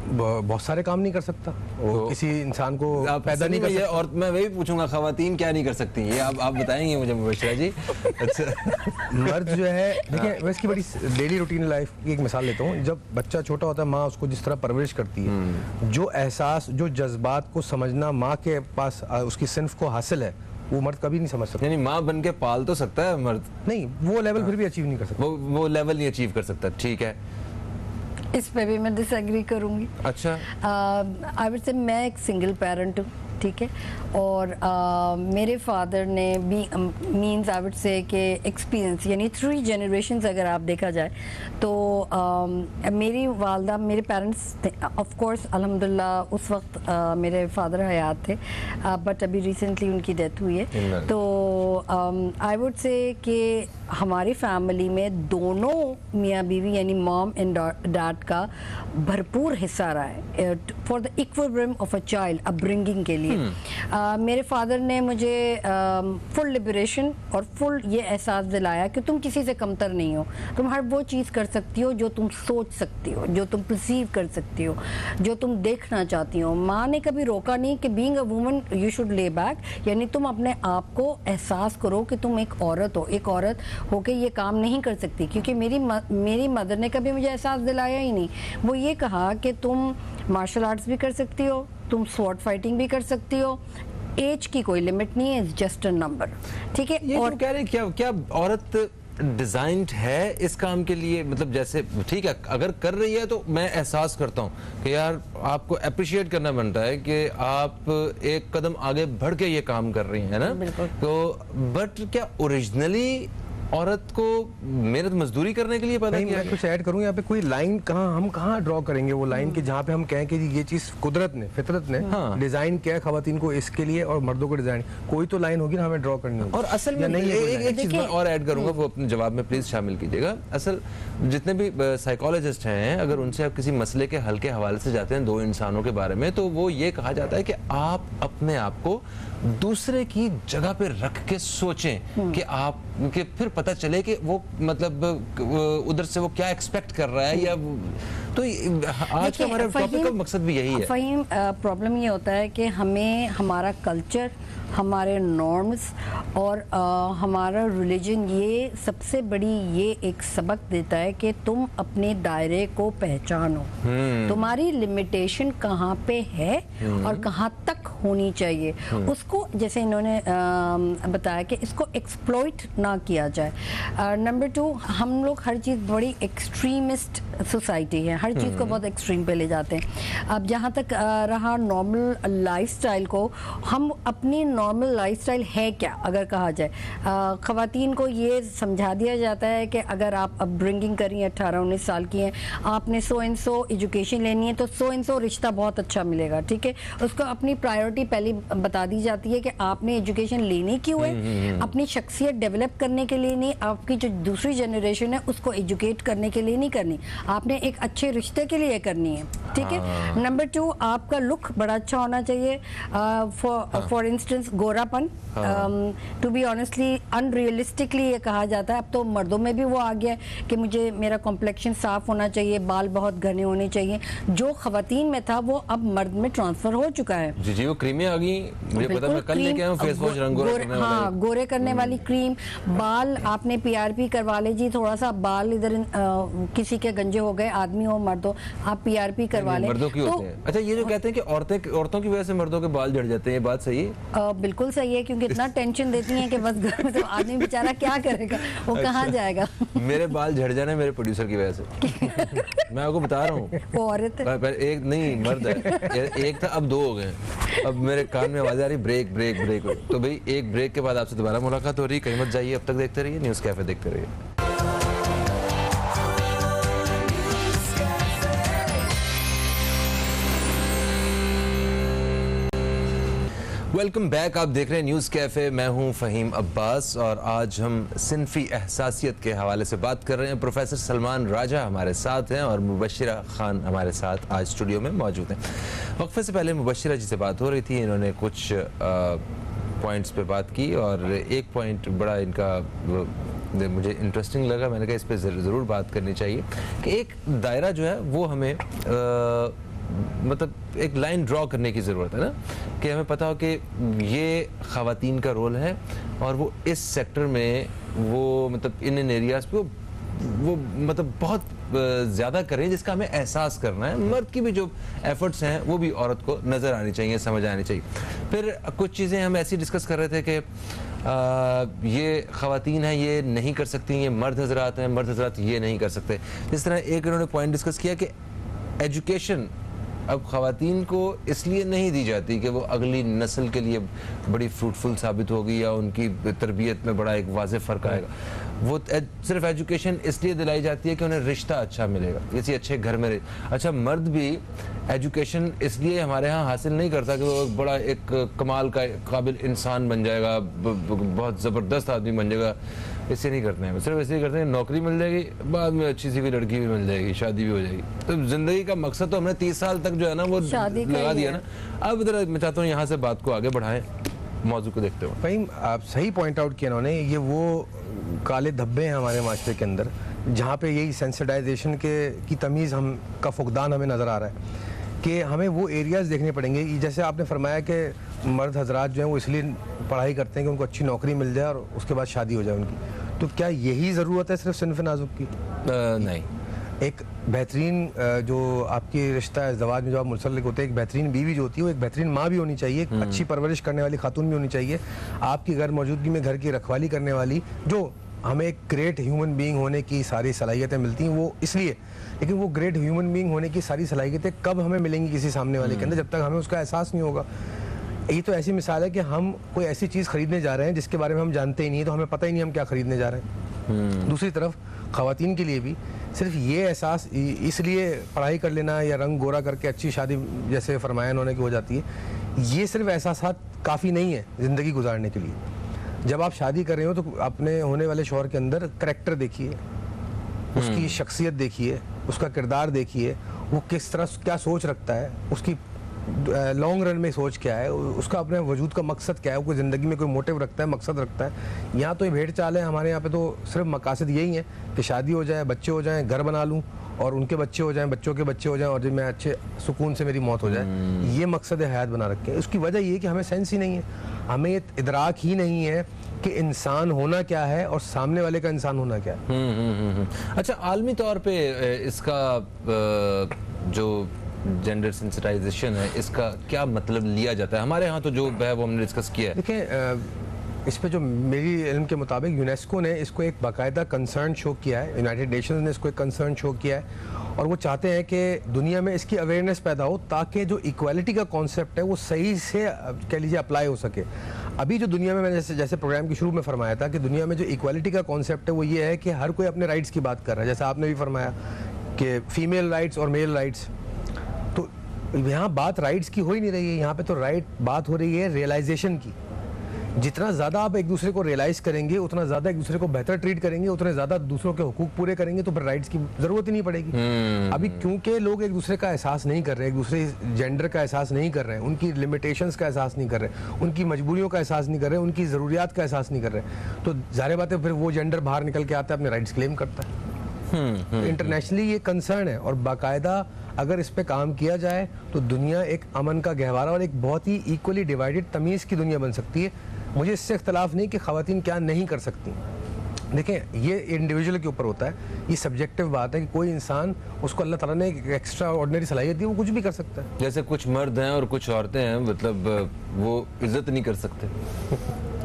बहुत सारे काम नहीं कर सकता वो, तो किसी इंसान को पैदा नहीं कर सकता। और मैं वही पूछूंगा, खवातीन क्या नहीं कर सकती, ये आप बताएंगे मुझे मुबशरा जी। अच्छा, मर्द जो है, देखिए मैं इसकी बड़ी डेली रूटीन लाइफ की एक मिसाल लेता हूँ। जब बच्चा छोटा होता है, माँ उसको जिस तरह परवरिश करती है, जो एहसास, जो जज्बात को समझना माँ के पास उसकी सिन्फ को हासिल है, वो मर्द कभी नहीं समझ सकता। यानी माँ बन के पाल तो सकता है मर्द, नहीं वो लेवल फिर भी अचीव नहीं कर सकता, वो लेवल नहीं अचीव कर सकता। ठीक है, इस पे भी मैं डिसएग्री करूंगी। अच्छा, आई वुड से मैं एक सिंगल पेरेंट हूँ, ठीक है, और मेरे फादर ने भी मींस आई वुड से कि एक्सपीरियंस, यानी 3 जनरेशंस अगर आप देखा जाए तो मेरी वालदा, मेरे पेरेंट्स थे ऑफ कोर्स अल्हम्दुलिल्लाह, उस वक्त मेरे फादर हयात थे, बट अभी रिसेंटली उनकी डेथ हुई है। तो आई वुड से कि हमारी फैमिली में दोनों मियाँ बीवी यानी मॉम एंड डैड का भरपूर हिस्सा रहा है for the equilibrium of a child upbringing के लिए। मेरे फादर ने मुझे फुल लिबरेशन और फुल ये एहसास दिलाया कि तुम किसी से कमतर नहीं हो, तुम हर वो चीज़ कर सकती हो जो तुम सोच सकती हो, जो तुम परसीव कर सकती हो, जो तुम देखना चाहती हो। माँ ने कभी रोका नहीं कि being a woman you should ले बैक, यानी तुम अपने आप को एहसास एहसास करो कि तुम एक औरत हो, एक औरत होके ये काम नहीं कर सकती। क्योंकि मेरी मदर ने कभी मुझे एहसास दिलाया ही नहीं। वो ये कहा कि तुम मार्शल आर्ट्स भी कर सकती हो, तुम स्वॉर्ड फाइटिंग भी कर सकती हो, एज की कोई लिमिट नहीं है, इट्स जस्ट अ नंबर। ठीक है। ये और कह रहे हैं क्या औरत डिजाइंड है इस काम के लिए? मतलब जैसे ठीक है, अगर कर रही है तो मैं एहसास करता हूँ कि यार आपको अप्रिशिएट करना बनता है कि आप एक कदम आगे बढ़ के ये काम कर रही हैं ना। तो बट क्या ओरिजिनली औरत को मेहनत मजदूरी करने के लिए पैदा किया? मैं कुछ ऐड करूं यहाँ पे, कोई लाइन हम कहाँ ड्रॉ करेंगे वो लाइन कि जहाँ पे हम कहें कि ये चीज कुदरत ने, फितरत ने डिजाइन किया है खवातीन को इसके लिए और मर्दों को डिजाइन, कोई तो लाइन होगी ना हमें ड्रॉ करनी होगी। और असल में एक चीज मैं और ऐड करूंगा, वो अपने जवाब में प्लीज शामिल कीजिएगा। असल जितने भी साइकोलॉजिस्ट हैं, अगर उनसे आप किसी मसले के हल के हवाले से जाते हैं दो इंसानों के बारे में, तो वो ये कहा जाता है कि आप अपने आप को दूसरे की जगह पे रख के सोचें कि आप कि फिर पता चले कि वो मतलब उधर से वो क्या एक्सपेक्ट कर रहा है। या तो आज का हमारे टॉपिक का मकसद भी यही है। फहीम, प्रॉब्लम ये होता है कि हमें हमारा कल्चर, हमारे नॉर्म्स और हमारा रिलीजन ये सबसे बड़ी ये एक सबक देता है कि तुम अपने दायरे को पहचानो, तुम्हारी लिमिटेशन कहाँ पे है और कहाँ तक होनी चाहिए। उसको जैसे इन्होंने बताया कि इसको एक्सप्लॉइट ना किया जाए। नंबर 2, हम लोग हर चीज़ बड़ी एक्सट्रीमिस्ट सोसाइटी है, हर चीज़ को बहुत एक्सट्रीम पे ले जाते हैं। अब जहाँ तक रहा नॉर्मल लाइफस्टाइल को, हम अपनी नॉर्मल लाइफस्टाइल है क्या अगर कहा जाए, ख़वातीन को ये समझा दिया जाता है कि अगर आप अपब्रिंगिंग करी 18-19 साल की हैं, आपने सो एंड सो एजुकेशन लेनी है तो सो एंड सो रिश्ता बहुत अच्छा मिलेगा। ठीक है, उसको अपनी प्रायोरिटी पहले बता दी जाती है कि आपने एजुकेशन लेनी क्यों है, अपनी शख्सियत डेवलप करने के लिए नहीं, आपकी जो दूसरी जनरेशन है उसको एजुकेट करने के लिए नहीं करनी, आपने एक अच्छे रिश्ते के लिए करनी है। ठीक है। नंबर 2, आपका लुक बड़ा अच्छा होना चाहिए। फॉर इंस्टेंस गोरापन, टू बी ऑनेस्टली अनरियलिस्टिकली ये कहा जाता है, अब तो मर्दों में भी वो आ गया है कि मुझे मेरा कॉम्प्लेक्शन साफ होना चाहिए, बाल बहुत घने होने चाहिए। जो खवातीन में था वो अब मर्द में ट्रांसफर हो चुका है। जी जी, वो क्रीमें आ गई, मुझे पता, मैं कल लेके आया हूं फेस वॉश रंग गोरे करने वाली क्रीम। बाल आपने PRP करवा ले जी, थोड़ा सा बाल इधर किसी के गंजे हो गए, आदमी हो मर्द हो, आप PRP करवा ले। मर्दों की होते हैं। अच्छा, ये जो कहते हैं कि औरतों की वजह से मर्दों के बाल झड़ जाते हैं, ये बात सही है? बिल्कुल सही है, क्योंकि इतना टेंशन देती हैं कि बस घर में तो आदमी बेचारा क्या करेगा, वो कहाँ जाएगा। मेरे बाल झड़ जाने मेरे प्रोड्यूसर की वजह से। मैं आपको बता रहा हूँ, वो औरत एक नहीं मर्द है, एक था अब 2 हो गए। अब मेरे कान में आवाज आ रही ब्रेक ब्रेक ब्रेक। तो भाई एक ब्रेक के बाद आपसे दोबारा मुलाकात हो रही, कहीं मत जाइए, अब तक देखते रहिए न्यूज़ कैफे, देखते रहिए। वेलकम बैक, आप देख रहे हैं न्यूज़ कैफ़े, मैं हूं फ़हीम अब्बास और आज हम सिनफी एहसासियत के हवाले से बात कर रहे हैं। प्रोफेसर सलमान राजा हमारे साथ हैं और मुबश्शिरा खान हमारे साथ आज स्टूडियो में मौजूद हैं। वक्फे से पहले मुबश्शिरा जी से बात हो रही थी, इन्होंने कुछ पॉइंट्स पे बात की और एक पॉइंट बड़ा इनका मुझे इंटरेस्टिंग लगा, मैंने कहा इस पर ज़रूर बात करनी चाहिए कि एक दायरा जो है वो हमें मतलब एक लाइन ड्रॉ करने की ज़रूरत है ना, कि हमें पता हो कि ये ख़वातीन का रोल है और वो इस सेक्टर में वो मतलब इन एरियाज़ पे वो मतलब बहुत ज़्यादा करें जिसका हमें एहसास करना है। मर्द की भी जो एफर्ट्स हैं वो भी औरत को नज़र आनी चाहिए, समझ आनी चाहिए। फिर कुछ चीज़ें हम ऐसी डिस्कस कर रहे थे कि ये ख़वातीन हैं ये नहीं कर सकती, ये मर्द हजरात हैं, मर्द हजरात ये नहीं कर सकते। जिस तरह एक इन्होंने पॉइंट डिस्कस किया कि एजुकेशन अब ख़वातीन को इसलिए नहीं दी जाती कि वो अगली नस्ल के लिए बड़ी फ्रूटफुल साबित होगी या उनकी तरबियत में बड़ा एक वाज़ेह फ़र्क आएगा। वो सिर्फ एजुकेशन इसलिए दिलाई जाती है कि उन्हें रिश्ता अच्छा मिलेगा, किसी अच्छे घर में रहे। अच्छा, मर्द भी एजुकेशन इसलिए हमारे यहाँ हासिल नहीं करता कि वो बड़ा एक कमाल का काबिल इंसान बन जाएगा, बहुत ज़बरदस्त आदमी बन जाएगा, इससे नहीं करते हैं। सिर्फ इसलिए करते हैं नौकरी मिल जाएगी, बाद में अच्छी सी कोई लड़की भी मिल जाएगी, शादी भी हो जाएगी। तो ज़िंदगी का मकसद तो हमने 30 साल तक जो है ना वो लगा दिया ना। अब इधर मैं चाहता हूँ यहाँ से बात को आगे बढ़ाएं, मौजू को देखते हुए। भाई आप सही पॉइंट आउट किया इन्होंने, ये वो काले धब्बे हैं हमारे माशरे के अंदर जहाँ पे यही सेंसिटाइजेशन की तमीज़ हम का फुकदान हमें नज़र आ रहा है कि हमें वो एरियाज़ देखने पड़ेंगे। जैसे आपने फरमाया कि मर्द हजरात जो हैं वो इसलिए पढ़ाई करते हैं कि उनको अच्छी नौकरी मिल जाए और उसके बाद शादी हो जाए उनकी। तो क्या यही ज़रूरत है सिर्फ सिनफ नाजुक की? नहीं। एक बेहतरीन जो आपकी रिश्ता है ज़वाज में जो आप मुंसलिक होते हैं, एक बेहतरीन बीवी जो होती है वो एक बेहतरीन माँ भी होनी चाहिए, एक अच्छी परवरिश करने वाली खातून भी होनी चाहिए, आपकी घर मौजूदगी में घर की रखवाली करने वाली, जो हमें एक ग्रेट ह्यूमन बीइंग होने की सारी सलाहियतें मिलती हैं वो इसलिए। लेकिन वो ग्रेट ह्यूमन बीइंग होने की सारी सलाहियतें कब हमें मिलेंगी किसी सामने वाले के अंदर? जब तक हमें उसका एहसास नहीं होगा। ये तो ऐसी मिसाल है कि हम कोई ऐसी चीज़ खरीदने जा रहे हैं जिसके बारे में हम जानते ही नहीं, तो हमें पता ही नहीं हम क्या खरीदने जा रहे हैं। दूसरी तरफ ख़वातीन के लिए भी सिर्फ ये एहसास इसलिए पढ़ाई कर लेना या रंग गोरा करके अच्छी शादी जैसे फरमाया उन्होंने की हो जाती है, ये सिर्फ एहसासात काफ़ी नहीं है ज़िंदगी गुजारने के लिए। जब आप शादी कर रहे हो तो अपने होने वाले शौहर के अंदर करैक्टर देखिए, उसकी शख्सियत देखिए, उसका किरदार देखिए, वो किस तरह क्या सोच रखता है, उसकी लॉन्ग रन में सोच क्या है, उसका अपने वजूद का मकसद क्या है, वो कोई ज़िंदगी में कोई मोटिव रखता है, मकसद रखता है। यहाँ तो ये भेड़ चाल है, हमारे यहाँ पे तो सिर्फ मकासद यही है कि शादी हो जाए, बच्चे हो जाएं, घर बना लूँ और उनके बच्चे हो जाएं, बच्चों के बच्चे हो जाएं और जब मैं अच्छे सुकून से मेरी मौत हो जाए। ये मकसद हयात बना रखे हैं। उसकी वजह ये है कि हमें सेंस ही नहीं है, हमें इदराक ही नहीं है कि इंसान होना क्या है और सामने वाले का इंसान होना क्या है। अच्छा, आलमी तौर पे इसका जो जेंडर सेंसिटाइजेशन है, इसका क्या मतलब लिया जाता है? हमारे यहाँ तो जो है वो हमने डिस्कस किया है। देखिए, इस पे जो मेरी इल्म के मुताबिक यूनेस्को ने इसको एक बाकायदा कंसर्न शो किया है, यूनाइटेड नेशंस ने इसको एक कंसर्न शो किया है और वो चाहते हैं कि दुनिया में इसकी अवेयरनेस पैदा हो ताकि जो इक्वालिटी का कॉन्सेप्ट है वो सही से कह लीजिए अप्लाई हो सके। अभी जो दुनिया में मैंने जैसे प्रोग्राम के शुरू में फरमाया था कि दुनिया में जो इक्वालिटी का कॉन्सेप्ट है वो ये है कि हर कोई अपने राइट्स की बात कर रहा है, जैसे आपने भी फरमाया कि फीमेल राइट्स और मेल राइट्स। तो यहाँ बात राइट्स की हो ही नहीं रही है, यहाँ पे तो बात हो रही है रियलाइजेशन की। जितना ज़्यादा आप एक दूसरे को रियलाइज़ करेंगे, उतना ज़्यादा एक दूसरे को बेहतर ट्रीट करेंगे, उतने ज़्यादा दूसरों के हुकूक पूरे करेंगे, तो फिर राइट्स की ज़रूरत ही नहीं पड़ेगी। अभी क्योंकि लोग एक दूसरे का एहसास नहीं कर रहे, एक दूसरे जेंडर का एहसास नहीं कर रहे हैं, उनकी लिमिटेशंस का एहसास नहीं कर रहे, उनकी मजबूरियों का एहसास नहीं कर रहे, उनकी ज़रूरियात का एहसास नहीं कर रहे, तो ज़ाहिर बात है फिर वो जेंडर बाहर निकल के आता है, अपने राइट्स क्लेम करता है। इंटरनेशनली ये कंसर्न है और बाकायदा अगर इस पे काम किया जाए तो दुनिया एक अमन का गहवारा और एक बहुत ही इक्वली डिवाइडेड तमीज़ की दुनिया बन सकती है। मुझे इससे इख्तलाफ नहीं कि ख़वातीन क्या नहीं कर सकती। देखें, ये इंडिविजुअल के ऊपर होता है, ये सब्जेक्टिव बात है कि कोई इंसान, उसको अल्लाह ताला ने एक एक्स्ट्रा ऑर्डिनरी सलाहियत दी, वो कुछ भी कर सकता है। जैसे कुछ मर्द हैं और कुछ औरतें हैं, मतलब वो इज्जत नहीं कर सकते।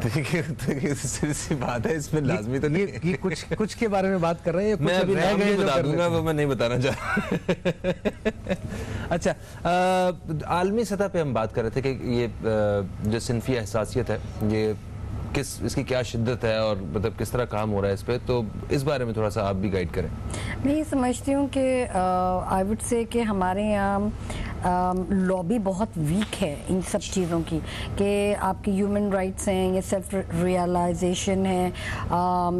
ठीक है, तो सी बात है, इसमें लाजमी तो नहीं। ये कुछ के बारे में बात कर रहे हैं, मैं अभी नाम नहीं बता दूंगा, वो मैं नहीं बताना चाह। अच्छा, आलमी सतह पे हम बात कर रहे थे कि ये जो सिनफी एहसासियत है, ये इसकी क्या शिद्दत है और मतलब किस तरह काम हो रहा है इस पे, तो इस बारे में थोड़ा सा आप भी गाइड करें। मैं ये समझती हूँ कि आई वुड से कि हमारे यहाँ लॉबी बहुत वीक है इन सब चीज़ों की, कि आपकी ह्यूमन राइट्स हैं, ये सेल्फ रियलाइजेशन है,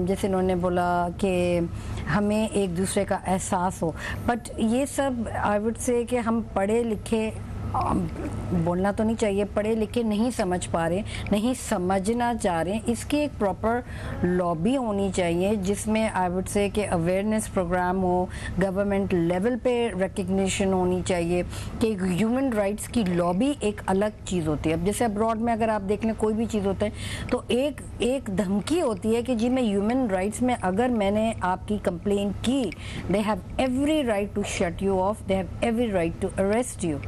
जैसे इन्होंने बोला कि हमें एक दूसरे का एहसास हो, बट ये सब आई वुड से कि हम पढ़े लिखे, बोलना तो नहीं चाहिए, पढ़े लिखे नहीं समझ पा रहे, नहीं समझना चाह रहे, इसकी एक प्रॉपर लॉबी होनी चाहिए जिसमें आई वुड से कि अवेयरनेस प्रोग्राम हो, गवर्नमेंट लेवल पे रिकग्निशन होनी चाहिए कि ह्यूमन राइट्स की लॉबी एक अलग चीज़ होती है। अब जैसे अब्रॉड में अगर आप देख लें कोई भी चीज़ होता है तो एक धमकी होती है कि जी मैं ह्यूमन राइट्स में अगर मैंने आपकी कंप्लेन की, they have every right to shut you off, they have every right to arrest you.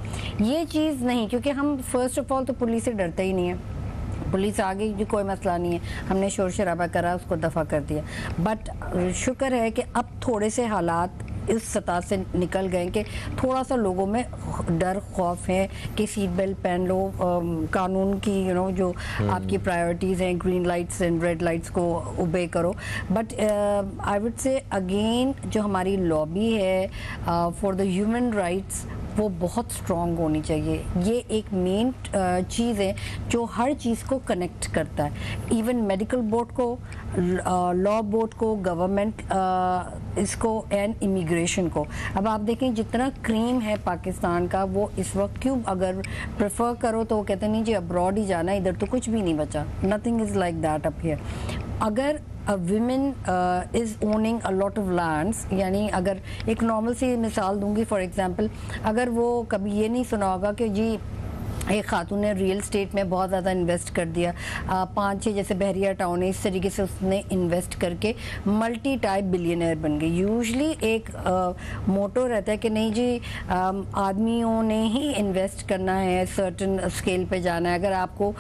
ये चीज़ नहीं, क्योंकि हम फर्स्ट ऑफ ऑल तो पुलिस से डरते ही नहीं है। पुलिस आ गई जी, कोई मसला नहीं है, हमने शोर शराबा करा, उसको दफ़ा कर दिया। बट शुक्र है कि अब थोड़े से हालात इस सतह से निकल गए कि थोड़ा सा लोगों में डर खौफ है कि सीट बेल्ट पहन लो, कानून की जो आपकी प्रायोरिटीज़ हैं, green lights and red lights को ओबे करो। बट आई वुड से अगेन जो हमारी लॉबी है फॉर द ह्यूमन राइट्स, वो बहुत स्ट्रॉन्ग होनी चाहिए। ये एक मेन चीज़ है जो हर चीज़ को कनेक्ट करता है, इवन मेडिकल बोर्ड को, लॉ बोर्ड को, गवर्नमेंट इसको एंड इमिग्रेशन को। अब आप देखें जितना क्रीम है पाकिस्तान का, वो इस वक्त क्यों अगर प्रेफर करो तो वो कहते नहीं जी अब्रॉड ही जाना, इधर तो कुछ भी नहीं बचा, nothing is like that up here. अगर a women is owning a lot of lands, यानी अगर एक नॉर्मल सी मिसाल दूंगी, फॉर एग्जांपल अगर वो कभी ये नहीं सुना होगा कि जी एक खातून ने रियल स्टेट में बहुत ज़्यादा इन्वेस्ट कर दिया, 5-6 जैसे बहरिया टाउन है, इस तरीके से उसने इन्वेस्ट करके मल्टी टाइप बिलियनर बन गई। यूजुअली एक मोटो रहता है कि नहीं जी आदमियों ने ही इन्वेस्ट करना है, सर्टन स्केल पे जाना है। अगर आपको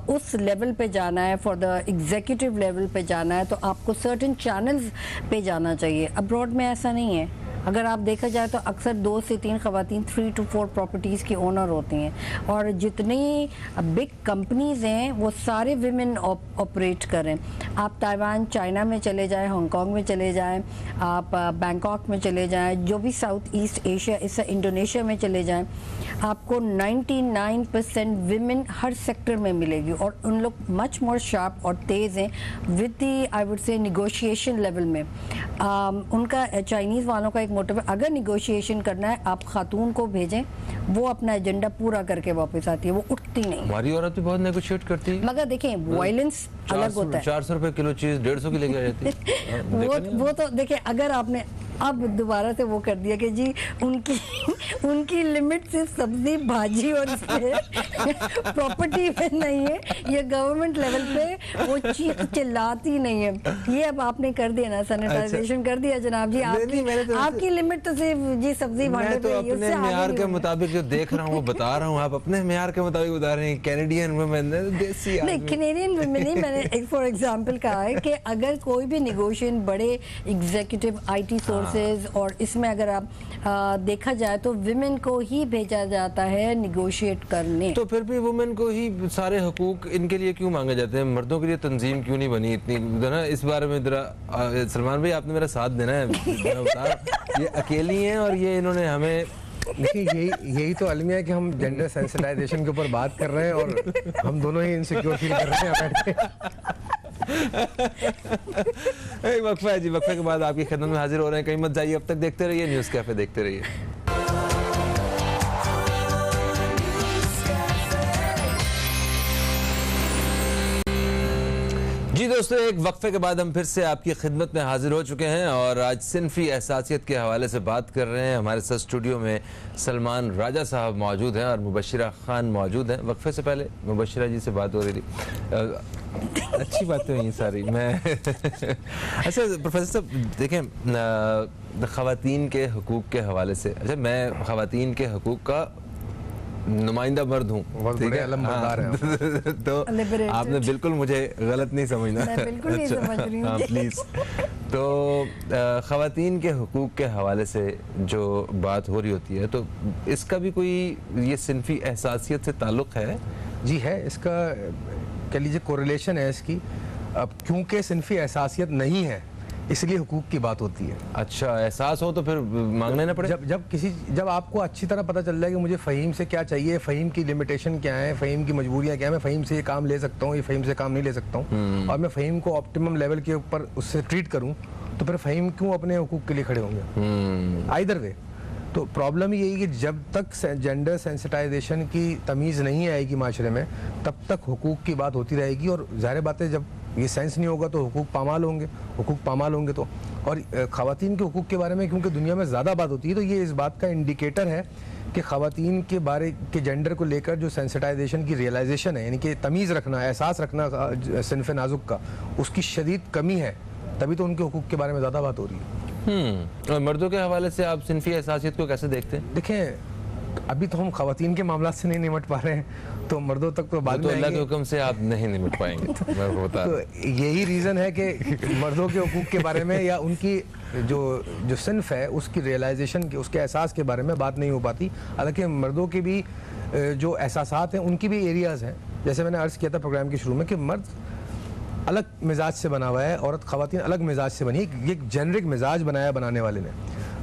उस लेवल पे जाना है, फॉर द एग्जीक्यूटिव लेवल पे जाना है, तो आपको सर्टन चैनल्स पे जाना चाहिए। अब्रॉड में ऐसा नहीं है। अगर आप देखा जाए तो अक्सर 2 से 3 खवातीन 3 to 4 प्रॉपर्टीज़ की ओनर होती हैं, और जितनी बिग कंपनीज हैं वो सारे विमेन ऑपरेट करें। आप ताइवान, चाइना में चले जाएं, हांगकांग में चले जाएं, आप बैंकॉक में चले जाएं, जो भी साउथ ईस्ट एशिया, इससे इंडोनेशिया में चले जाएं, आपको 99% विमेन हर सेक्टर में मिलेगी, और उन लोग मच मोर शार्प और तेज़ हैं विद दी आई वुड से निगोशिएशन लेवल में। उनका चाइनीज़ वालों का एक मोटिव, अगर निगोशिएशन करना है आप खातून को भेजें, वो अपना एजेंडा पूरा करके वापस आती है, वो उठती नहीं। हमारी औरत भी बहुत नेगोशिएट करती है, मगर देखें वायलेंस अलग होता है। 400 रुपए किलो चीज 150 की लेके आ जाती है। वो तो देखिए, अगर आपने अब दोबारा से वो कर दिया कि जी उनकी लिमिट सिर्फ सब्जी भाजी और प्रॉपर्टी में नहीं है, ये गवर्नमेंट लेवल पे वो चीख चिल्लाती नहीं है। ये अब आपने कर दिया ना, सैनिटाइजेशन कर दिया जनाब जी। आपकी लिमिट तो सिर्फ जी सब्जी भाजी मैं तो अपने म्यार के मुताबिक जो देख रहा हूँ वो बता रहा हूँ, आप अपने म्यार के मुताबिक बता रहे हैं। कैनेडियन वुमेन, देसी नहीं, कैनेडियन वुमेन नहीं, मैंने एक फॉर एग्जांपल कहा है कि अगर कोई भी निगोशिएशन बड़े एग्जीक्यूटिव आईटी सोर्सेज और इसमें अगर आप देखा जाए तो विमेन को ही भेजा जाता है निगोशिएट करने। तो फिर भी वुमेन को ही सारे हकूक इनके लिए क्यों मांगे जाते हैं? मर्दों के लिए तंजीम क्यों नहीं बनी इतनी? ना इस बारे में जरा सलमान भाई आपने मेरा साथ देना है। ये अकेली हैं और ये इन्होंने हमें, देखिए यही तो अलमिया है कि हम जेंडर सेंसिटाइजेशन के ऊपर बात कर रहे हैं और हम दोनों ही इनसिक्योर फील कर रहे हैं बैठ के। एक वक्फा है जी, वक्फे के बाद आपकी खिदमत में हाजिर हो रहे हैं। कहीं मत जाइए, अब तक देखते रहिए न्यूज़ कैफे, देखते रहिए। जी दोस्तों, एक वक्फे के बाद हम फिर से आपकी खिदमत में हाजिर हो चुके हैं और आज सिनफी एहसासियत के हवाले से बात कर रहे हैं। हमारे साथ स्टूडियो में सलमान राजा साहब मौजूद हैं और मुबशिरा खान मौजूद हैं। वक्फे से पहले मुबशिरा जी से बात हो रही थी, अच्छी बातें हुई सारी। मैं अच्छा प्रोफेसर साहब देखें, ख़वातीन के हकूक़ के हवाले से, अच्छा मैं ख़वातीन के हकूक़ का नुमाइंदा मर्द हूँ, ठीक है, तो आपने बिल्कुल मुझे गलत नहीं समझना। मैं बिल्कुल नहीं समझ रही हूँ, प्लीज़। तो ख़वातीन के हकूक़ के हवाले से जो बात हो रही होती है, तो इसका भी कोई ये सिनफी एहसासियत से ताल्लुक़ है? जी है, इसका कह लीजिए कोरिलेशन है इसकी। अब क्योंकि सिनफी एहसासियत नहीं है इसलिए हुकूक की बात होती है। अच्छा, एहसास हो तो फिर मांगने ना पड़े। जब आपको अच्छी तरह पता चल जाए कि मुझे फ़हीम से क्या चाहिए, फ़हीम की लिमिटेशन क्या है, फ़हीम की मजबूरियाँ क्या है, मैं फ़हीम से ये काम ले सकता हूँ, ये फ़हीम से काम नहीं ले सकता हूँ, और मैं फ़हीम को ऑप्टिमम लेवल के ऊपर उससे ट्रीट करूँ, तो फिर फ़हीम क्यों अपने हुकूक के लिए खड़े होंगे? Either way. तो प्रॉब्लम यही है कि जब तक जेंडर सेंसिटाइजेशन की तमीज़ नहीं आएगी माशरे में, तब तक हुकूक की बात होती रहेगी। और ज़ाहिर बात है, जब ये सेंस नहीं होगा तो हुकूक पामाल होंगे। तो और ख़वातीन के हुकूक के बारे में क्योंकि दुनिया में ज़्यादा बात होती है, तो ये इस बात का इंडिकेटर है कि ख़वातीन के बारे के जेंडर को लेकर जो सेंसिटाइजेशन की रियलाइजेशन है, यानी कि तमीज़ रखना, एहसास रखना सिनफ़ नाजुक का, उसकी शदीद कमी है। तभी तो उनके हुकूक के बारे में ज़्यादा बात हो रही है। और मर्दों के हवाले से आप सिनफी एहसासियत को कैसे देखते हैं? देखें, अभी तो हम ख़वातीन के मामला से नहीं निमट पा रहे हैं, तो मर्दों तक तो बाद में अल्लाह के हुक्म से आप नहीं निमट पाएंगे। मैं बता तो यही रीज़न है कि मर्दों के हुकूक के बारे में या उनकी जो सिनफ है उसकी रियलाइजेशन के, उसके एहसास के बारे में बात नहीं हो पाती। हालांकि मर्दों के भी जो एहसासात हैं उनकी भी एरियाज़ हैं। जैसे मैंने अर्ज़ किया था प्रोग्राम के शुरू में कि मर्द अलग मिजाज से बना हुआ है, औरत ख़वातीन अलग मिजाज से बनी है। एक जेनरिक मिजाज बनाया बनाने वाले ने,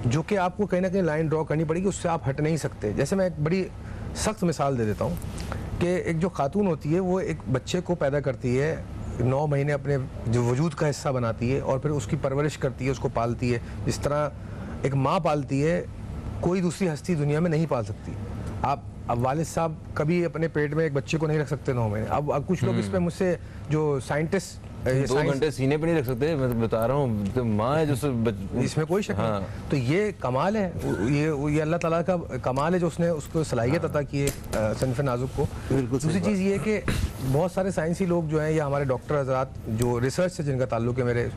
जो कि आपको कहीं ना कहीं लाइन ड्रॉ करनी पड़ेगी, उससे आप हट नहीं सकते। जैसे मैं एक बड़ी सख्त मिसाल दे देता हूँ कि एक जो खातून होती है वो एक बच्चे को पैदा करती है, 9 महीने अपने जो वजूद का हिस्सा बनाती है और फिर उसकी परवरिश करती है, उसको पालती है। जिस तरह एक माँ पालती है, कोई दूसरी हस्ती दुनिया में नहीं पाल सकती। अब वालिद साहब कभी अपने पेट में एक बच्चे को नहीं रख सकते 9 महीने। अब कुछ लोग इस पर मुझसे जो साइंटिस्ट ये 2 घंटे सीने पे नहीं रख सकते, मैं तो बता रहा हूँ, तो माँ है जो इसमें कोई शक हाँ। नहीं। तो ये कमाल है, ये अल्लाह ताला का कमाल है जो उसने उसको सलाहियत अता की है सनफ़ नाजुक को। दूसरी चीज़ ये कि बहुत सारे साइंसी लोग जो हैं या हमारे डॉक्टर हजरात जो रिसर्च से जिनका ताल्लुक है, मेरे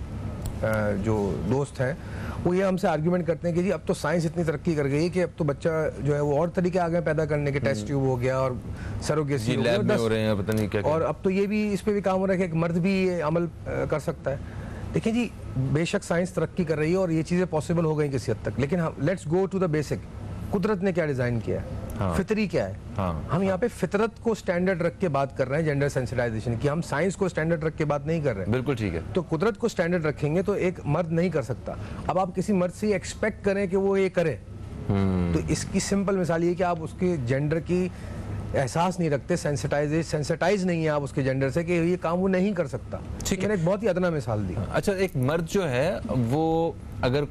जो दोस्त हैं, वो ये हमसे आर्ग्यूमेंट करते हैं कि जी अब तो साइंस इतनी तरक्की कर गई कि अब तो बच्चा जो है वो और तरीके आ गए पैदा करने के, टेस्ट ट्यूब हो गया और सरोगेसी हो लैब में गया, हो रहे हैं, पता नहीं क्या और अब तो ये भी इस पे भी काम हो रहा है कि एक मर्द भी ये अमल कर सकता है। देखिए जी, बेशक साइंस तरक्की कर रही है और ये चीज़ें पॉसिबल हो गई किसी हद तक, लेकिन हम let's go to the basic. कुदरत ने क्या डिज़ाइन किया है, हाँ। फितरी क्या है। हाँ। हम यहाँ पे फितरत को स्टैंडर्ड रख के बात कर रहे हैं, जेंडर सेंसिटाइजेशन की। हम साइंस को स्टैंडर्ड रख के बात नहीं कर रहे हैं। बिल्कुल ठीक है। तो कुदरत को स्टैंडर्ड रखेंगे तो एक मर्द नहीं कर सकता। अब आप किसी मर्द से एक्सपेक्ट करें कि वो ये करे, तो इसकी सिंपल मिसाल ये कि आप उसके जेंडर की एहसास नहीं रखते, सेंसिटाइज नहीं है आप उसके जेंडर से कि ये काम वो नहीं कर सकता। ठीक है। मैंने एक बहुत ही अदना मिसाल दी। अच्छा, एक मर्द जो है वो अगर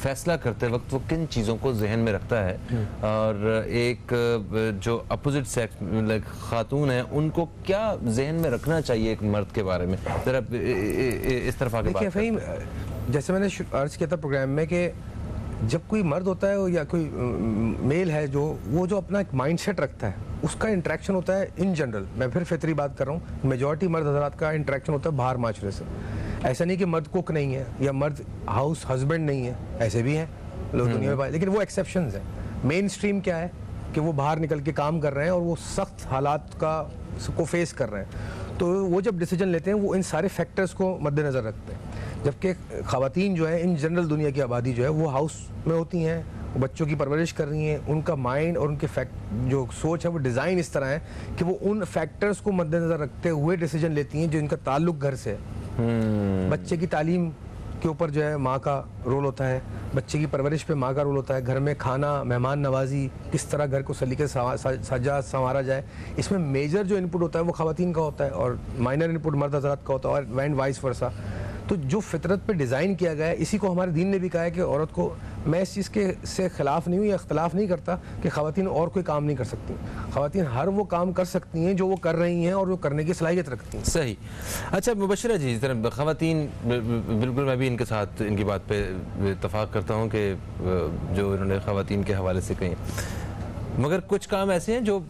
फैसला करते वक्त वो किन चीज़ों को जहन में रखता है, और एक जो अपोजिट सेक्स लाइक खातून है, उनको क्या जहन में रखना चाहिए एक मर्द के बारे में, जरा इस तरफ आगे देखिए बात करते हैं। फ़हीम, जैसे मैंने अर्ज किया था प्रोग्राम में कि जब कोई मर्द होता है या कोई मेल है जो वो जो अपना एक माइंडसेट रखता है, उसका इंटरेक्शन होता है इन जनरल, मैं फिर फितरी बात कर रहा हूँ, मेजॉरिटी मर्द हजरात का इंटरेक्शन होता है बाहर माशरे से। ऐसा नहीं कि मर्द कुक नहीं है या मर्द हाउस हस्बैंड नहीं है, ऐसे भी हैं लोग दुनिया में, लेकिन वो एक्सेप्शंस हैं। मेन स्ट्रीम क्या है कि वो बाहर निकल के काम कर रहे हैं और वो सख्त हालात को फेस कर रहे हैं। तो वो जब डिसीजन लेते हैं वो इन सारे फैक्टर्स को मद्देनज़र रखते हैं। जबकि ख़वातीन जो है, इन जनरल दुनिया की आबादी जो है, वो हाउस में होती हैं, वो बच्चों की परवरिश कर रही हैं, उनका माइंड और उनके जो सोच है वो डिज़ाइन इस तरह है कि वो उन फैक्टर्स को मद्देनज़र रखते हुए डिसीजन लेती हैं जो इनका ताल्लुक घर से है। बच्चे की तालीम के ऊपर जो है माँ का रोल होता है, बच्चे की परवरिश पे माँ का रोल होता है, घर में खाना, मेहमान नवाजी, किस तरह घर को सलीके से सजा संवारा जाए, इसमें मेजर जो इनपुट होता है वो ख़वातीन का होता है और माइनर इनपुट मर्द हज़रात का होता है, और एंड वाइस वर्सा। तो जो फितरत पे डिज़ाइन किया गया है, इसी को हमारे दीन ने भी कहा है कि औरत को, मैं इस चीज़ के से ख़िलाफ़ नहीं हूँ या इख्तलाफ नहीं करता कि ख़वातीन और कोई काम नहीं कर सकती। ख़वातीन हर वो काम कर सकती हैं जो वो कर रही हैं और वो करने की सलाहियत रखती हैं। सही। अच्छा मुबशरा जी, जरा ख़वातीन, बिल्कुल मैं भी इनके साथ इनकी बात पे इत्तफ़ाक़ करता हूँ कि जो इन्होंने ख़वातीन के हवाले से कही, मगर कुछ काम ऐसे हैं जो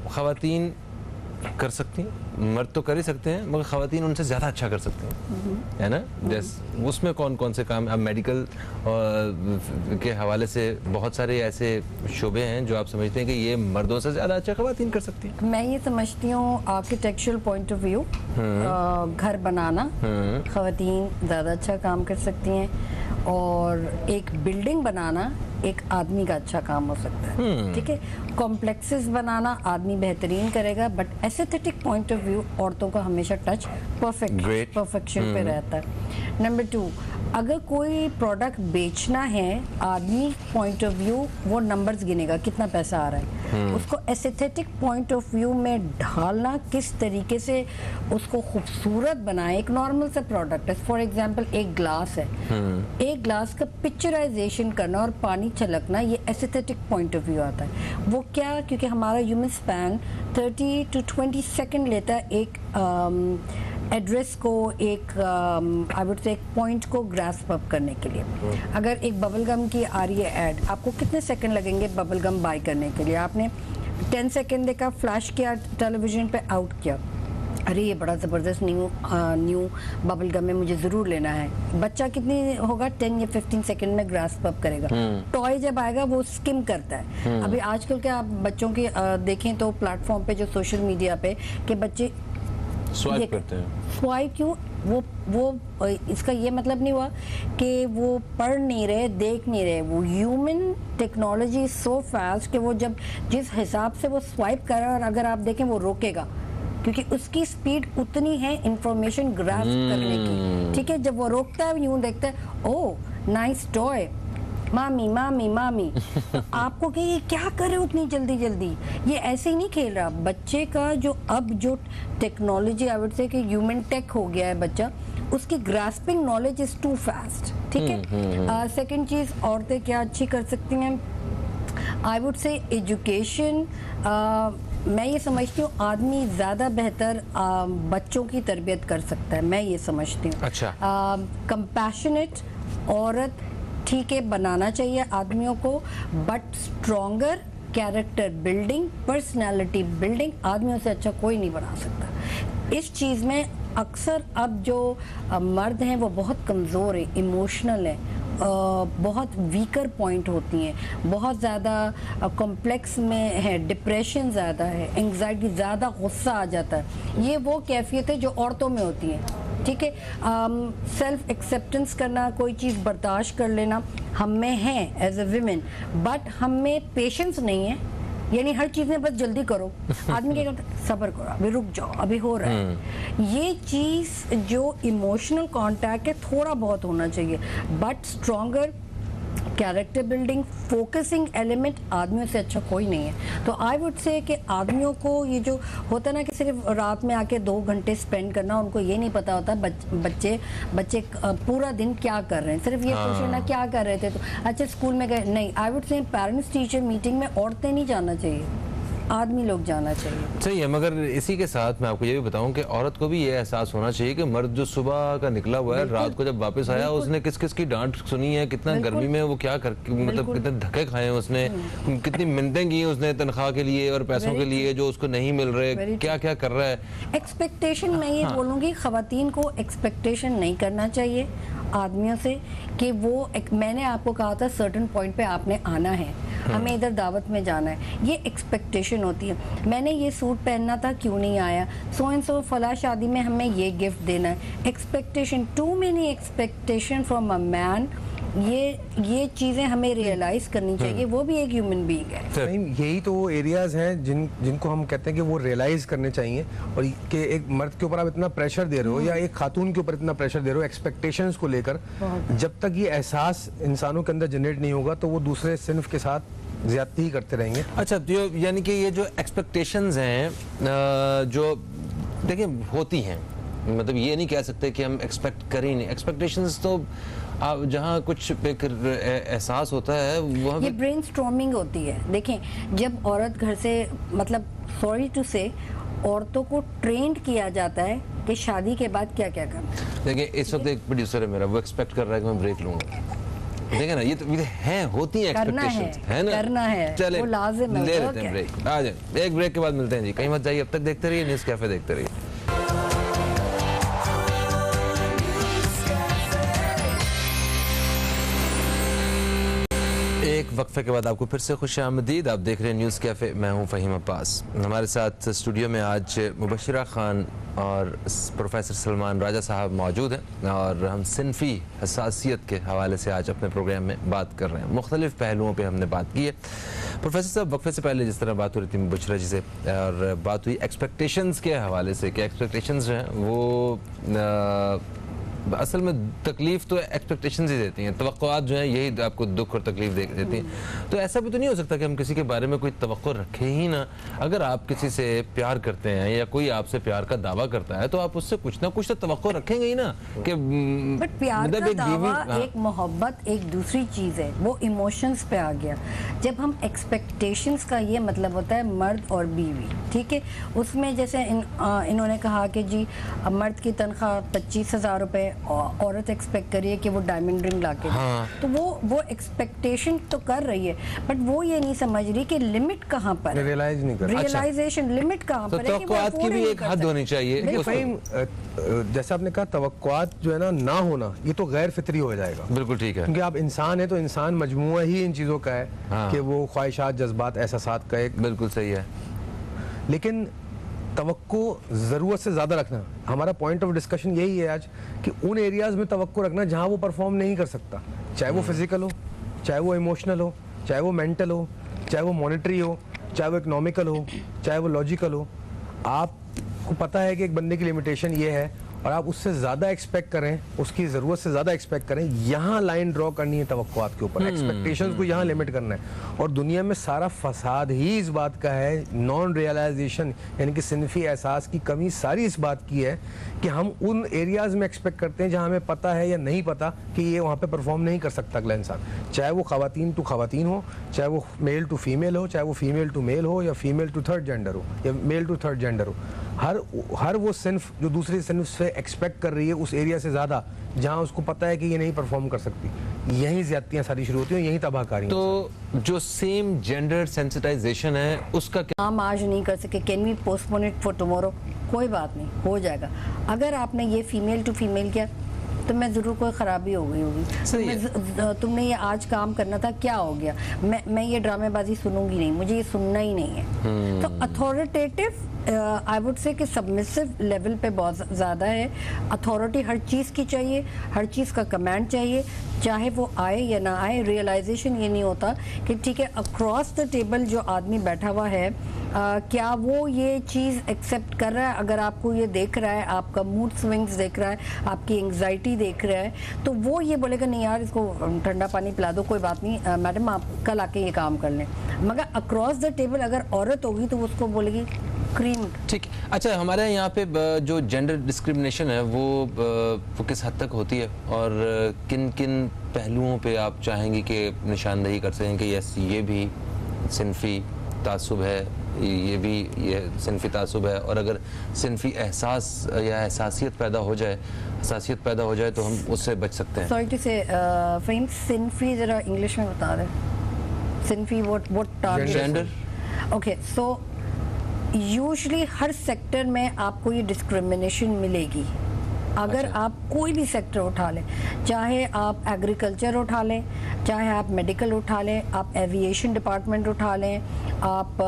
ख़वातीन कर सकती हैं, मर्द तो कर ही सकते हैं, मगर ख़वातीन उनसे ज़्यादा अच्छा कर सकती हैं, है ना। जैसे उसमें कौन कौन से काम, अब मेडिकल के हवाले से बहुत सारे ऐसे शोबे हैं जो आप समझते हैं कि ये मर्दों से ज़्यादा अच्छा ख़वातीन कर सकती हैं। मैं ये समझती हूँ आर्किटेक्चरल पॉइंट ऑफ व्यू, घर बनाना ख़वातीन ज़्यादा अच्छा काम कर सकती हैं, और एक बिल्डिंग बनाना एक आदमी का अच्छा काम हो सकता है। ठीक है, कॉम्प्लेक्सेस बनाना आदमी बेहतरीन करेगा, but aesthetic point of view औरतों का हमेशा टच परफेक्शन पे रहता है। नंबर 2, अगर कोई प्रोडक्ट बेचना है, आदमी पॉइंट ऑफ व्यू वो नंबर्स गिनेगा कितना पैसा आ रहा है, उसको एस्थेटिक पॉइंट ऑफ व्यू में ढालना, किस तरीके से उसको खूबसूरत बनाए। एक नॉर्मल सा प्रोडक्ट है, फॉर एग्जांपल एक ग्लास है, एक ग्लास का पिक्चराइजेशन करना और पानी छलकना, ये एस्थेटिक पॉइंट ऑफ व्यू आता है। वो क्या, क्योंकि हमारा ह्यूमन स्पैन 30 to 20 सेकेंड लेता है एक एड्रेस को, एक आई वुड से एक पॉइंट को ग्रास्प अप करने के लिए। अगर एक बबल गम की आ रही है ऐड, आपको कितने सेकंड लगेंगे बबल गम बाय करने के लिए? आपने 10 सेकंड देखा, फ्लैश किया टेलीविजन पे, आउट किया, अरे ये बड़ा ज़बरदस्त न्यू बबल गम है, मुझे ज़रूर लेना है। बच्चा कितनी होगा, 10 या 15 सेकंड में ग्रास्प अप करेगा। टॉय जब आएगा वो स्किम करता है। अभी आजकल के आप बच्चों की देखें तो प्लेटफॉर्म पे, जो सोशल मीडिया पे, कि बच्चे स्वाइप करते हैं। स्वाइप क्यों? वो इसका ये मतलब नहीं हुआ कि वो पढ़ नहीं रहे, देख नहीं रहे। वो ह्यूमन टेक्नोलॉजी सो फास्ट कि वो जब जिस हिसाब से वो स्वाइप कर रहा है, और अगर आप देखें वो रोकेगा, क्योंकि उसकी स्पीड उतनी है इंफॉर्मेशन ग्रास्प करने की। ठीक है, जब वो रोकता है, यूं देखता है, ओह नाइस टॉय, मामी मामी मामी। तो आपको कि ये क्या करे उतनी जल्दी जल्दी, ये ऐसे ही नहीं खेल रहा। बच्चे का जो अब जो टेक्नोलॉजी, आई वुड से कि ह्यूमन टेक हो गया है बच्चा, उसकी grasping knowledge is too fast. ठीक है। सेकंड चीज, औरतें क्या अच्छी कर सकती हैं, आई वुड से एजुकेशन, मैं ये समझती हूँ आदमी ज़्यादा बेहतर बच्चों की तरबियत कर सकता है, मैं ये समझती हूँ। अच्छा। कंपैशनेट औरत ठीक है बनाना चाहिए आदमियों को, but stronger character building, personality building आदमियों से अच्छा कोई नहीं बना सकता। इस चीज़ में अक्सर अब जो मर्द हैं वो बहुत कमज़ोर है, इमोशनल है, बहुत वीकर पॉइंट होती हैं, बहुत ज़्यादा कॉम्प्लेक्स में है, डिप्रेशन ज़्यादा है, एंग्जाइटी ज़्यादा, गुस्सा आ जाता है। ये वो कैफियत है जो औरतों में होती है। ठीक है, सेल्फ एक्सेप्टेंस करना, कोई चीज़ बर्दाश्त कर लेना हम में है एज ए विमेन, बट हम में पेशेंस नहीं है, यानी हर चीज़ में बस जल्दी करो। आदमी क्या करता है, सब्र करो, अभी रुक जाओ, अभी हो रहा है। ये चीज़ जो इमोशनल कांटेक्ट है थोड़ा बहुत होना चाहिए, but stronger character building focusing element आदमियों से अच्छा कोई नहीं है। तो आई वुड से कि आदमियों को ये जो होता है ना कि सिर्फ रात में आके 2 घंटे स्पेंड करना, उनको ये नहीं पता होता बच्चे पूरा दिन क्या कर रहे हैं, सिर्फ ये पूछे ना क्या कर रहे थे, तो अच्छा स्कूल में गए नहीं। आई वुड से पेरेंट्स टीचर मीटिंग में औरतें नहीं जाना चाहिए, आदमी लोग जाना चाहिए। सही है, मगर इसी के साथ मैं आपको ये भी बताऊं कि औरत को भी ये एहसास होना चाहिए कि मर्द जो सुबह का निकला हुआ है, रात को जब वापस आया उसने किस किस की डांट सुनी है, कितना गर्मी में वो क्या कर, मतलब कितने धक्के खाए हैं उसने, कितनी मिन्नतें की उसने तनख्वाह के लिए और पैसों के लिए जो उसको नहीं मिल रहे, क्या क्या कर रहा है। एक्सपेक्टेशन मैं ये बोलूँगी ख़वातीन को एक्सपेक्टेशन नहीं करना चाहिए आदमियों से कि वो मैंने आपको कहा था सर्टेन पॉइंट पे आपने आना है, हमें इधर दावत में जाना है, ये एक्सपेक्टेशन होती है। मैंने ये सूट पहनना था क्यों नहीं आया, सो एंड सो फला शादी में हमें ये गिफ्ट देना है। Expectation, too many expectation from a man, ये चीज़ें हमें रियलाइज करनी चाहिए, वो भी एक ह्यूमन बीइंग है। नहीं, यही तो वो एरियाज हैं जिनको हम कहते हैं कि वो रियलाइज करने चाहिए, और कि एक मर्द के ऊपर आप इतना प्रेशर दे रहे हो या एक खातून के ऊपर इतना प्रेशर दे रहे हो एक्सपेक्टेशंस को लेकर, जब तक ये एहसास इंसानों के अंदर जनरेट नहीं होगा तो वो दूसरे सिन्फ के साथ ज्यादती ही करते रहेंगे। अच्छा, तो यानी कि ये जो एक्सपेक्टेशंस हैं जो देखिए होती हैं, मतलब ये नहीं कह सकते कि हम एक्सपेक्ट करें नहीं, एक्सपेक्टेशंस तो आप जहाँ कुछ एहसास होता है वहाँ ये ब्रेनस्टॉर्मिंग होती है। देखें, जब औरत घर से, मतलब सॉरी टू से, औरतों को ट्रेंड किया जाता है कि शादी के बाद क्या क्या करना। देखिए इस वक्त एक प्रोड्यूसर है मेरा, वो एक्सपेक्ट कर रहा है कि मैं ब्रेक लूंगा। देखिए ना, ये तो हैं, होती हैं एक्सपेक्टेशंस, है ना, करना है, चले वो लाजिम है, ले लेते हैं ब्रेक, आ जाए, एक ब्रेक के बाद मिलते हैं जी। कहीं मत जाइए, अब तक देखते रहिए न्यूज़ कैफे, देखते रहिए। एक वक्फे के बाद आपको फिर से खुशामदीद। आप देख रहे हैं न्यूज़ कैफ़े, मैं हूं फ़हीम अब्बास। हमारे साथ स्टूडियो में आज मुबशिरा खान और प्रोफेसर सलमान राजा साहब मौजूद हैं और हम सिनफ़ी हसासियत के हवाले से आज अपने प्रोग्राम में बात कर रहे हैं। मुख्तलिफ़ पहलुओं पे हमने बात की है। प्रोफेसर साहब, वक्फे से पहले जिस तरह बात हो रही थी मुबशिरा जी से, और बात हुई एक्सपेक्टेशंस के हवाले से कि एक्सपेक्टेशंस जो हैं वो असल में तकलीफ तो एक्सपेक्टेशंस ही देती हैं, तवक्कुआत जो हैं यही आपको दुख और तकलीफ देती हैं। तो ऐसा भी तो नहीं हो सकता कि हम किसी के बारे में कोई तवक्को रखें ही ना। अगर आप किसी से प्यार करते हैं या कोई आपसे प्यार का दावा करता है तो आप उससे कुछ ना कुछ तो तवक्को रखेंगे ही ना कि बट प्यार मतलब का एक दावा, हाँ। एक मोहब्बत एक दूसरी चीज़ है, वो इमोशंस पे आ गया। जब हम एक्सपेक्टेशंस का ये मतलब होता है मर्द और बीवी, ठीक है, उसमें जैसे इन्होंने कहा कि जी मर्द की तनख्वाह 25,000 रुपये, औरत एक्सपेक्ट करिए कि वो डायमंड रिंग ला के दे। तो वो एक्सपेक्टेशन तो कर रही है, बट वो ये नहीं समझ रही कि लिमिट कहाँ पर है, रियलाइज नहीं कर, रियलाइजेशन लिमिट कहाँ पर है, कि वो तवक्कुआत की पूरी भी नहीं एक कर हद सकती। होनी चाहिए। देखिए फ़हीम, जैसे आपने कहा तवक्कुआत जो है ना होना, ये तो गैर फितरी हो जाएगा। बिल्कुल ठीक है, क्योंकि आप इंसान है तो इंसान मजमुआ ही इन चीज़ों का है कि वो ख्वाहिशात, जज्बात, एहसासात का एक, बिल्कुल सही है। लेकिन तवक्को ज़रूरत से ज़्यादा रखना, हमारा पॉइंट ऑफ डिस्कशन यही है आज कि उन एरियाज़ में तवक्को रखना जहाँ वो परफॉर्म नहीं कर सकता, चाहे वो फिजिकल हो, चाहे वो इमोशनल हो, चाहे वो मेंटल हो, चाहे वो मॉनेटरी हो, चाहे वो इकोनॉमिकल हो, चाहे वो लॉजिकल हो। आपको पता है कि एक बंदे की लिमिटेशन ये है और आप उससे ज़्यादा एक्सपेक्ट करें, उसकी ज़रूरत से ज़्यादा एक्सपेक्ट करें, यहाँ लाइन ड्रॉ करनी है तवक्कुआत के ऊपर, एक्सपेक्टेशंस को यहाँ लिमिट करना है। और दुनिया में सारा फसाद ही इस बात का है, नॉन रियलाइजेशन यानी कि सिनफी एहसास की कमी सारी इस बात की है कि हम उन एरियाज़ में एक्सपेक्ट करते हैं जहाँ हमें पता है या नहीं पता कि ये वहाँ पे परफॉर्म नहीं कर सकता अगला इंसान, चाहे वो ख़वातीन टू ख़वातीन हो, चाहे वो मेल टू फीमेल हो, चाहे वो फीमेल टू मेल हो, या फीमेल टू थर्ड जेंडर हो, या मेल टू थर्ड जेंडर हो। हर वो सिन्फ जो दूसरी सिन्फ से एक्सपेक्ट कर रही है उस एरिया से ज़्यादा जहाँ उसको पता है कि ये नहीं परफॉर्म कर सकती, यहीं ज़्यादतियाँ सारी शुरू होती हैं, यहीं तबाहकारी। तो जो सेम जेंडर सेंसिटाइजेशन है उसका क्या? हम आज नहीं कर सके, can we postpone it for tomorrow? कोई बात नहीं, हो जाएगा। अगर आपने ये फीमेल टू फीमेल किया तो मैं ज़रूर कोई ख़राबी हो गई होगी, तुमने ये आज काम करना था, क्या हो गया? मैं ये ड्रामेबाजी सुनूंगी नहीं, मुझे ये सुनना ही नहीं है। तो अथॉरिटेटिव आई वुड से कि सबमिसिव लेवल पे बहुत ज़्यादा है। अथॉरिटी हर चीज़ की चाहिए, हर चीज़ का कमांड चाहिए, चाहे वो आए या ना आए। रियलाइजेशन ये नहीं होता कि ठीक है अक्रॉस द टेबल जो आदमी बैठा हुआ है क्या वो ये चीज़ एक्सेप्ट कर रहा है। अगर आपको ये देख रहा है, आपका मूड स्विंग्स देख रहा है, आपकी एंग्जाइटी देख रहा है, तो वो ये बोलेगा नहीं यार इसको ठंडा पानी पिला दो, कोई बात नहीं मैडम आप कल आके ये काम कर लें। मगर अक्रॉस द टेबल अगर औरत होगी तो उसको बोलेगी क्रीम। ठीक। अच्छा, हमारे यहाँ पे जो जेंडर डिस्क्रिमिनेशन है वो किस हद तक होती है और किन किन पहलुओं पे आप चाहेंगे कि निशानदेही कर सकें कि यस ये भी सिनफी तासुब है, ये सिनफी तासुब है, और अगर सिनफी एहसास या हसासियत पैदा हो जाए तो हम उससे बच सकते हैं? सॉरी टू से फहीम, सिनफी जरा इंग्लिश में बता दें। सिनफी what target? Gender. Okay, so usually हर सेक्टर में आपको ये डिस्क्रिमिनेशन मिलेगी। अगर आप कोई भी सेक्टर उठा लें, चाहे आप एग्रीकल्चर उठा लें, चाहे आप मेडिकल उठा लें, आप एविएशन डिपार्टमेंट उठा लें, आप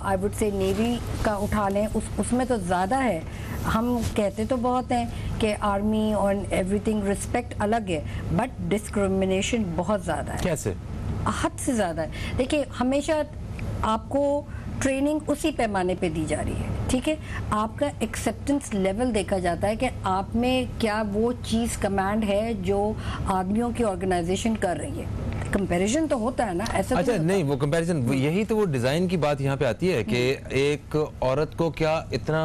आई वुड से नेवी का उठा लें, उसमें तो ज़्यादा है। हम कहते तो बहुत हैं कि आर्मी और एवरीथिंग रिस्पेक्ट अलग है, बट डिस्क्रिमिनेशन बहुत ज़्यादा है। कैसे? हद से ज़्यादा है। देखिए, हमेशा आपको ट्रेनिंग उसी पैमाने पे दी जा रही है, ठीक है। आपका एक्सेप्टेंस लेवल देखा जाता है कि आप में क्या वो चीज़ कमांड है जो आदमियों की ऑर्गेनाइजेशन कर रही है। कंपैरिजन तो होता है ना, ऐसा अच्छा नहीं, वो कंपैरिजन, यही तो वो डिज़ाइन की बात यहाँ पे आती है कि एक औरत को क्या इतना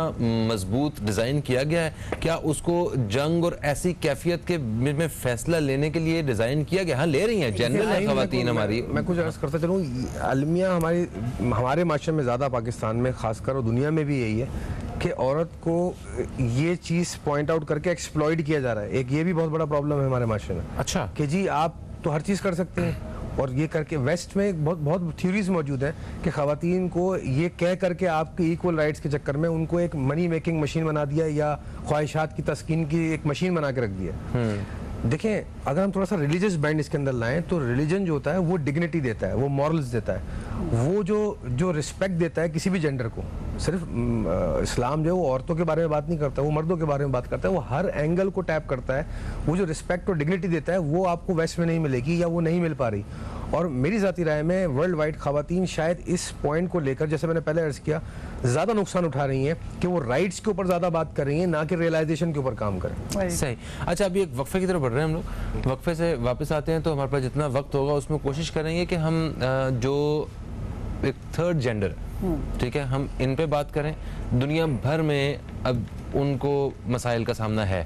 मजबूत डिज़ाइन किया गया है, क्या उसको जंग और ऐसी कैफियत के में फैसला लेने के लिए डिज़ाइन किया गया? हाँ, ले रही हैं, जनरल है ख़वातीन हमारी। मैं कुछ अर्ज़ करता चलूँ, अलमिया हमारे माशरे में ज़्यादा, पाकिस्तान में खासकर और दुनिया में भी यही है कि औरत को ये चीज़ पॉइंट आउट करके एक्सप्लॉइट किया जा रहा है। एक ये भी बहुत बड़ा प्रॉब्लम है हमारे माशरे में। अच्छा, कि जी आप तो हर चीज़ कर सकते हैं, और ये करके वेस्ट में बहुत थ्योरीज मौजूद है कि ख़वातीन को ये कह करके आपके इक्वल राइट्स के चक्कर में उनको एक मनी मेकिंग मशीन बना दिया, या ख्वाहिशात की तस्कीन की एक मशीन बना के रख दिया। देखें, अगर हम थोड़ा सा रिलीजियस बैंड इसके अंदर लाएं तो रिलीजन जो होता है वो डिग्निटी देता है, वो मॉरल्स देता है, वो जो रिस्पेक्ट देता है किसी भी जेंडर को। सिर्फ इस्लाम जो है वो औरतों के बारे में बात नहीं करता, वो मर्दों के बारे में बात करता है, वो हर एंगल को टैप करता है। वो जो रिस्पेक्ट और डिग्निटी देता है वो आपको वेस्ट में नहीं मिलेगी, या वो नहीं मिल पा रही। और मेरी ज़ाती राय में वर्ल्ड वाइड ख़वातीन शायद इस पॉइंट को लेकर, जैसे मैंने पहले अर्ज़ किया, ज़्यादा नुकसान उठा रही हैं कि वो राइट्स के ऊपर ज़्यादा बात कर रही हैं, ना कि रियलाइजेशन के ऊपर काम करें। सही। अच्छा, अभी एक वक्फे की तरफ बढ़ रहे हैं हम लोग। वक्फे से वापस आते हैं तो हमारे पास जितना वक्त होगा उसमें कोशिश करेंगे कि हम जो एक थर्ड जेंडर, ठीक है, हम इन पे बात करें। दुनिया भर में अब उनको मसाइल का सामना है,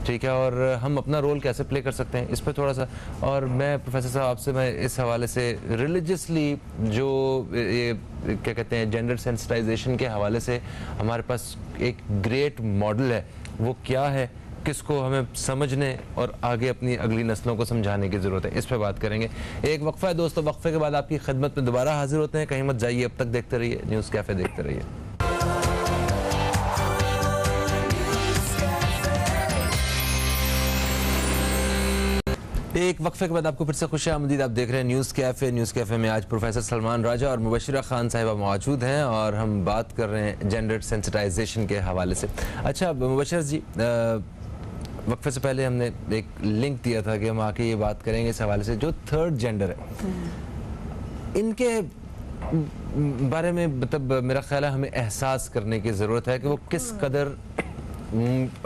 ठीक है, और हम अपना रोल कैसे प्ले कर सकते हैं इस पर थोड़ा सा। और मैं प्रोफेसर साहब आपसे मैं इस हवाले से रिलीजियसली जो ये क्या कहते हैं जेंडर सेंसिटाइजेशन के हवाले से हमारे पास एक ग्रेट मॉडल है, वो क्या है, किसको हमें समझने और आगे अपनी अगली नस्लों को समझाने की ज़रूरत है, इस पर बात करेंगे। एक वक्फा है दोस्तों, वक्फे के बाद आपकी खिदमत में दोबारा हाजिर होते हैं। कहीं मत जाइए, अब तक देखते रहिए न्यूज़ कैफ़े, देखते रहिए। एक वक्फे के बाद आपको फिर से खुश आमदीद। आप देख रहे हैं न्यूज़ कैफ़े। न्यूज़ कैफ़े में आज प्रोफेसर सलमान राजा और मुबशिरा खान साहिबा मौजूद हैं और हम बात कर रहे हैं जेंडर सेंसिटाइजेशन के हवाले से। अच्छा मुबशिरा जी, वक्फे से पहले हमने एक लिंक दिया था कि हम आके ये बात करेंगे इस हवाले से, जो थर्ड जेंडर है इनके बारे में मतलब मेरा ख्याल है हमें एहसास करने की ज़रूरत है कि वो किस कदर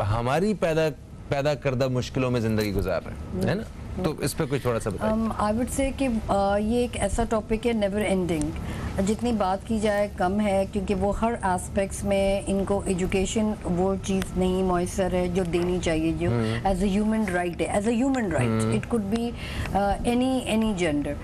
हमारी पैदा करदा मुश्किलों में जिंदगी गुजार रहे हैं, है ना? तो इस पे कुछ थोड़ा सा बताइए। आई वुड से कि ये एक ऐसा टॉपिक है नेवर एंडिंग, जितनी बात की जाए कम है, क्योंकि वो हर एस्पेक्ट्स में इनको एजुकेशन वो चीज़ नहीं मौसर है जो देनी चाहिए, जो एज अ ह्यूमन राइट है, as a human right. It could be any gender.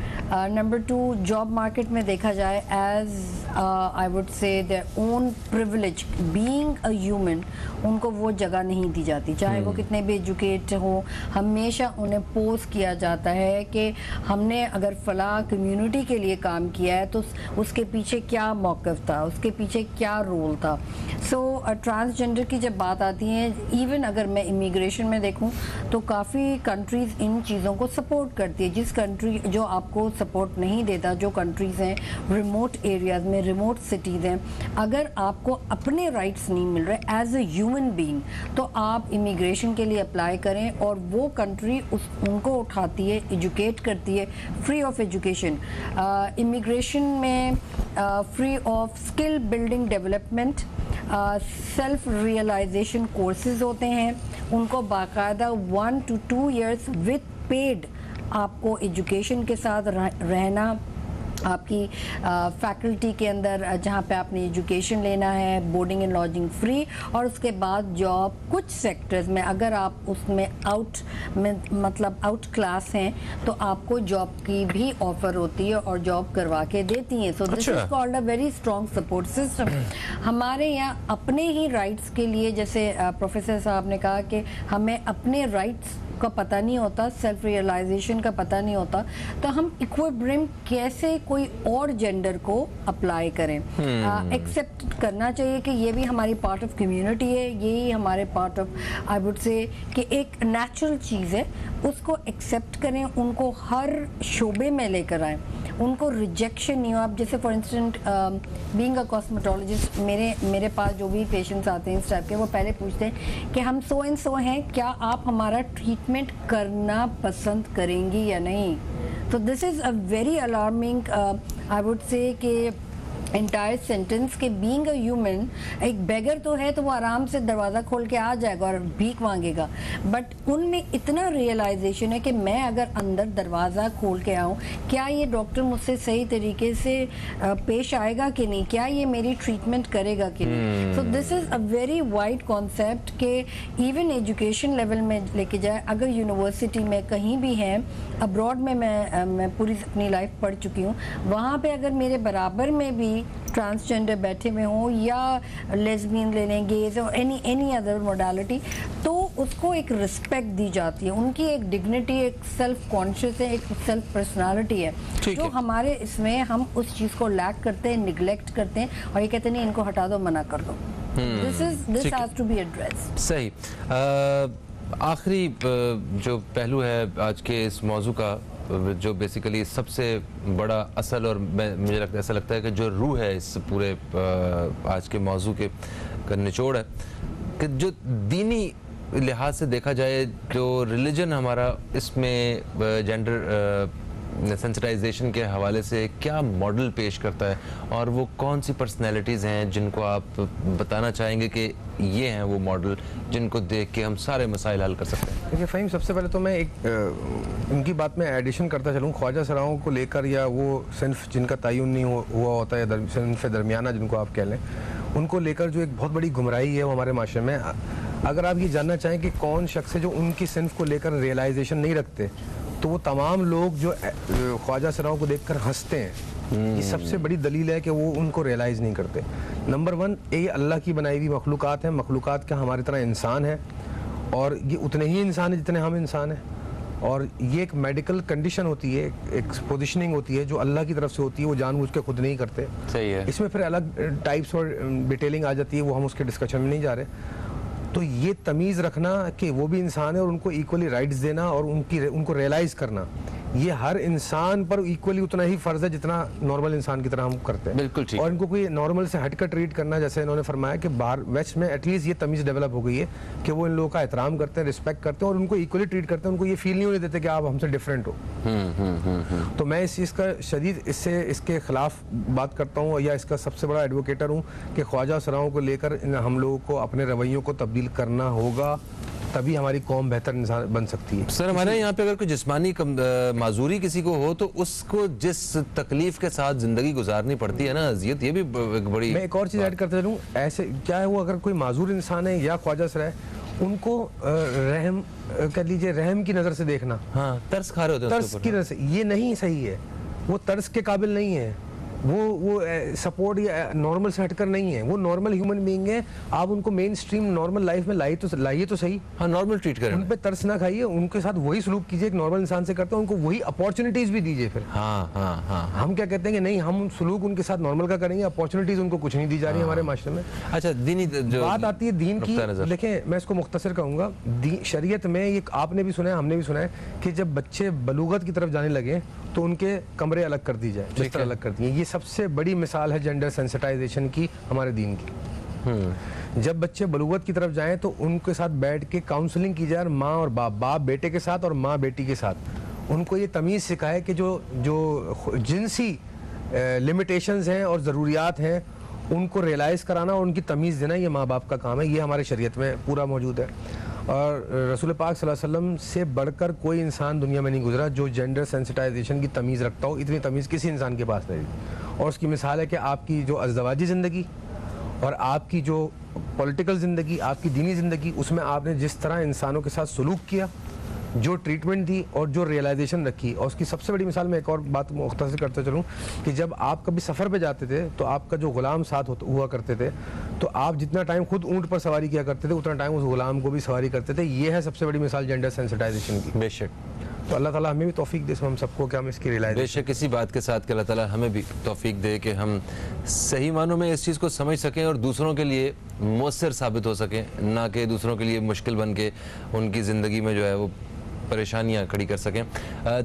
Number 2, job market में देखा जाए as I would say their own privilege being a human, उनको वो जगह नहीं दी जाती, चाहे वो कितने भी एजुकेट हो। हमेशा उन्हें पोज किया जाता है कि हमने अगर फला कम्युनिटी के लिए काम किया है तो उसके पीछे क्या मौक़िफ़ था, उसके पीछे क्या रोल था। सो ट्रांसजेंडर की जब बात आती है, इवन अगर मैं इमिग्रेशन में देखूं तो काफ़ी कंट्रीज़ इन चीज़ों को सपोर्ट करती है। जिस कंट्री जो आपको सपोर्ट नहीं देता, जो कंट्रीज़ हैं रिमोट एरियाज़ में, रिमोट सिटीज़ हैं, अगर आपको अपने राइट्स नहीं मिल रहे एज ए ह्यूमन बीइंग, तो आप इमिग्रेशन के लिए अप्लाई करें और वो कंट्री उनको उठाती है, एजुकेट करती है, फ्री ऑफ एजुकेशन। इमिग्रेशन में free of skill building development, self realization courses होते हैं, उनको बाकायदा 1 to 2 years विद पेड आपको एजुकेशन के साथ रहना, आपकी फैकल्टी के अंदर जहाँ पे आपने एजुकेशन लेना है, बोर्डिंग एंड लॉजिंग फ्री, और उसके बाद जॉब। कुछ सेक्टर्स में अगर आप उसमें आउट में मतलब आउट क्लास हैं तो आपको जॉब की भी ऑफर होती है और जॉब करवा के देती हैं। So this is called a very strong support system. हमारे यहाँ अपने ही राइट्स के लिए, जैसे प्रोफेसर साहब ने कहा कि हमें अपने राइट्स का पता नहीं होता, सेल्फ रियलाइजेशन का पता नहीं होता, तो हम इक्विलिब्रियम कैसे कोई और जेंडर को अप्लाई करें। एक्सेप्ट करना चाहिए कि ये भी हमारी पार्ट ऑफ कम्युनिटी है, यही हमारे पार्ट ऑफ आई वुड से कि एक नेचुरल चीज़ है, उसको एक्सेप्ट करें, उनको हर शोबे में लेकर आएँ, उनको रिजेक्शन नहीं हो। आप जैसे for instant being a cosmetologist, मेरे पास जो भी पेशेंट्स आते हैं इस टाइप के, वो पहले पूछते हैं कि हम सो एंड सो हैं, क्या आप हमारा ट्रीटमेंट करना पसंद करेंगी या नहीं। तो this is a very alarming I would से कि एंटायर सेंटेंस के बीइंग अ ह्यूमन, एक बेगर तो है तो वो आराम से दरवाज़ा खोल के आ जाएगा और भीख मांगेगा, बट उनमें इतना रियलाइजेशन है कि मैं अगर अंदर दरवाज़ा खोल के आऊँ, क्या ये डॉक्टर मुझसे सही तरीके से पेश आएगा कि नहीं, क्या ये मेरी ट्रीटमेंट करेगा कि नहीं। So this is a very wide concept के इवन एजुकेशन लेवल में लेके जाए। अगर यूनिवर्सिटी में कहीं भी है, अब्रॉड में मैं पूरी अपनी लाइफ पढ़ चुकी हूँ, वहाँ पे अगर मेरे बराबर में भी ट्रांसजेंडर बैठे हुए हों या लेस्बियन ले लें, गेज और एनी अदर मोडालिटी, तो उसको एक रिस्पेक्ट दी जाती है, उनकी एक डिग्निटी, एक सेल्फ कॉन्शियस है, एक सेल्फ पर्सनालिटी है, जो हमारे इसमें हम उस चीज़ को लैक करते हैं, निगलेक्ट करते हैं और ये कहते हैं नहीं, इनको हटा दो, मना कर दो। This has to be addressed. सही। आखिरी जो पहलू है आज के इस मौजू का, जो बेसिकली सबसे बड़ा असल और मुझे ऐसा लगता है कि जो रूह है इस पूरे आज के मौजू के निचोड़ है कि जो दीनी लिहाज से देखा जाए, जो रिलीजन हमारा इसमें जेंडर सेंसिटाइजेशन के हवाले से क्या मॉडल पेश करता है, और वो कौन सी पर्सनैलिटीज़ हैं जिनको आप बताना चाहेंगे कि ये हैं वो मॉडल जिनको देख के हम सारे मसाइल हल कर सकते हैं। देखिए फ़हीम, सबसे पहले तो मैं एक उनकी बात में एडिशन करता चलूँ, ख्वाजा सराओं को लेकर, या वो सिन्फ जिनका तयन नहीं हुआ होता है, सिन्फ दरमियाना जिनको आप कह लें, उनको लेकर जो एक बहुत बड़ी गुमराही है वो हमारे माशरे में। अगर आप ये जानना चाहें कि कौन शख्स है जो उनकी सिन्फ को लेकर रियलाइजेशन नहीं रखते, तो वो तमाम लोग जो ख्वाजा सराओं को देखकर हंसते हैं, ये सबसे बड़ी दलील है कि वो उनको रियलाइज़ नहीं करते। नंबर 1, ये अल्लाह की बनाई हुई मखलूक़ात हैं, मखलूक़ात का हमारी तरह इंसान है, और ये उतने ही इंसान है जितने हम इंसान हैं, और ये एक मेडिकल कंडीशन होती है, एक पोजिशनिंग होती है जो अल्लाह की तरफ से होती है, वो जानबूझ के खुद नहीं करते। सही है। इसमें फिर अलग टाइप्स और डिटेलिंग आ जाती है, वो हम उसके डिस्कशन में नहीं जा रहे। तो ये तमीज़ रखना कि वो भी इंसान है और उनको इक्वली राइट्स देना और उनको रियलाइज़ करना, ये हर इंसान पर इक्वली उतना ही फर्ज है जितना नॉर्मल इंसान की तरह हम करते हैं। बिल्कुल ठीक। और इनको कोई नॉर्मल से हटकर ट्रीट करना, जैसे इन्होंने फरमाया कि बाहर वेस्ट में एटलीस्ट ये तमीज़ डेवलप हो गई है कि वो इन लोगों का एहतराम करते हैं, रिस्पेक्ट करते हैं और उनको इक्वली ट्रीट करते हैं। उनको ये फील नहीं होने देते कि आप हमसे डिफरेंट हो। तो मैं इस चीज़ का शदीद इसके खिलाफ बात करता हूँ या इसका सबसे बड़ा एडवोकेटर हूँ कि ख्वाजा सराओं को लेकर हम लोगों को अपने रवैयों को तब्दील करना होगा, तभी हमारी कौम बेहतर इंसान बन सकती है। सर हमारे यहाँ पे अगर कोई जिस्मानी माजूरी किसी को हो तो उसको जिस तकलीफ के साथ जिंदगी गुजारनी पड़ती है ना, अजियत, ये भी एक बड़ी। मैं एक और चीज़ ऐड करते चलूँ, ऐसे क्या है वो अगर कोई माजूर इंसान है या ख्वाजा सरा है, उनको रहम कह लीजिए, रहम की नज़र से देखना, हाँ, तरस खा रहे होते हैं तर्स की नज़र से, ये नहीं सही है। वो तर्स के काबिल नहीं है, वो सपोर्ट या नॉर्मल से हटकर नहीं है, वो नॉर्मल ह्यूमन बीइंग है। आप उनको मेन स्ट्रीम नॉर्मल लाइफ में लाइए तो सही। हाँ, नॉर्मल ट्रीट करें, उन पे तरस ना खाइए, उनके साथ वही सलूक कीजिए एक नॉर्मल इंसान से करते हैं, उनको वही अपॉर्चुनिटीज भी दीजिए। फिर हाँ हाँ हाँ। हम क्या कहते हैं कि नहीं, हम सलूक उनके साथ नॉर्मल का करेंगे, अपॉर्चुनिटीज उनको कुछ नहीं दी जा रही हमारे माशरे में। अच्छा, दीनी जो बात आती है दीन की, देखें मैं इसको मुख्तसर कहूँगा, शरीयत में ये आपने भी सुना है, हमने भी सुना है कि जब बच्चे बलूगत की तरफ जाने लगे तो उनके कमरे अलग कर दी जाए, बिस्तर अलग कर दिए। ये सबसे बड़ी मिसाल है जेंडर सेंसिटाइजेशन की हमारे दीन की। जब बच्चे बलूगत की तरफ जाएं तो उनके साथ बैठ के काउंसलिंग की जाए, माँ और बाप बेटे के साथ और माँ बेटी के साथ। उनको ये तमीज़ सिखाए कि जो जिनसी लिमिटेशंस हैं और ज़रूरियात हैं उनको रियलाइज़ कराना और उनकी तमीज़ देना, ये माँ बाप का काम है। ये हमारे शरीयत में पूरा मौजूद है। और रसूल पाक सल्लल्लाहु अलैहि वसल्लम से बढ़कर कोई इंसान दुनिया में नहीं गुजरा जो जेंडर सेंसिटाइजेशन की तमीज़ रखता हो। इतनी तमीज़ किसी इंसान के पास नहीं थी। और उसकी मिसाल है कि आपकी जो अज़दवाजी ज़िंदगी और आपकी जो पॉलिटिकल ज़िंदगी, आपकी दीनी ज़िंदगी, उसमें आपने जिस तरह इंसानों के साथ सलूक किया, जो ट्रीटमेंट दी और जो रियलाइजेशन रखी। और उसकी सबसे बड़ी मिसाल मैं एक और बात मुख्तसर करते चलूँ कि जब आप कभी सफ़र पे जाते थे तो आपका जो ग़ुलाम साथ हुआ करते थे, तो आप जितना टाइम खुद ऊँट पर सवारी किया करते थे उतना टाइम उस ग़ुलाम को भी सवारी करते थे। ये है सबसे बड़ी मिसाल जेंडर सेंसिटाइजेशन की। बेशक। तो अल्लाह ताला हमें भी तौफीक दे हम सबको कि हम इसकी रियलाइजेशन, बेशक इसी बात के साथ कि अल्लाह ताला हमें भी तौफीक दे कि हम सही मानों में इस चीज़ को समझ सकें और दूसरों के लिए मौसर साबित हो सकें, ना कि दूसरों के लिए मुश्किल बन के उनकी ज़िंदगी में जो है वो परेशानियां खड़ी कर सकें।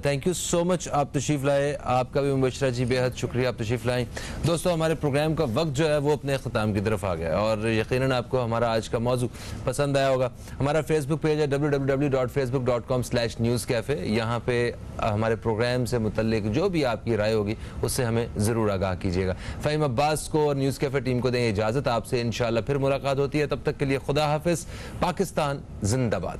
थैंक यू सो मच, आप तशरीफ़ लाए। आपका भी मुबशरा जी बेहद शुक्रिया, आप तशरीफ़ लाएँ। दोस्तों, हमारे प्रोग्राम का वक्त जो है वो अपने ख़त्म की तरफ आ गया और यकीनन आपको हमारा आज का मौजू पसंद आया होगा। हमारा फेसबुक पेज है www.facebook.com/newscafe। यहाँ पे हमारे प्रोग्राम से मुतल्लिक जो भी आपकी राय होगी उससे हमें ज़रूर आगाह कीजिएगा। फ़हीम अब्बास को और न्यूज़ कैफ़े टीम को दें इजाज़त। आपसे इंशाअल्लाह फिर मुलाकात होती है, तब तक के लिए खुदा हाफिज़। पाकिस्तान जिंदाबाद।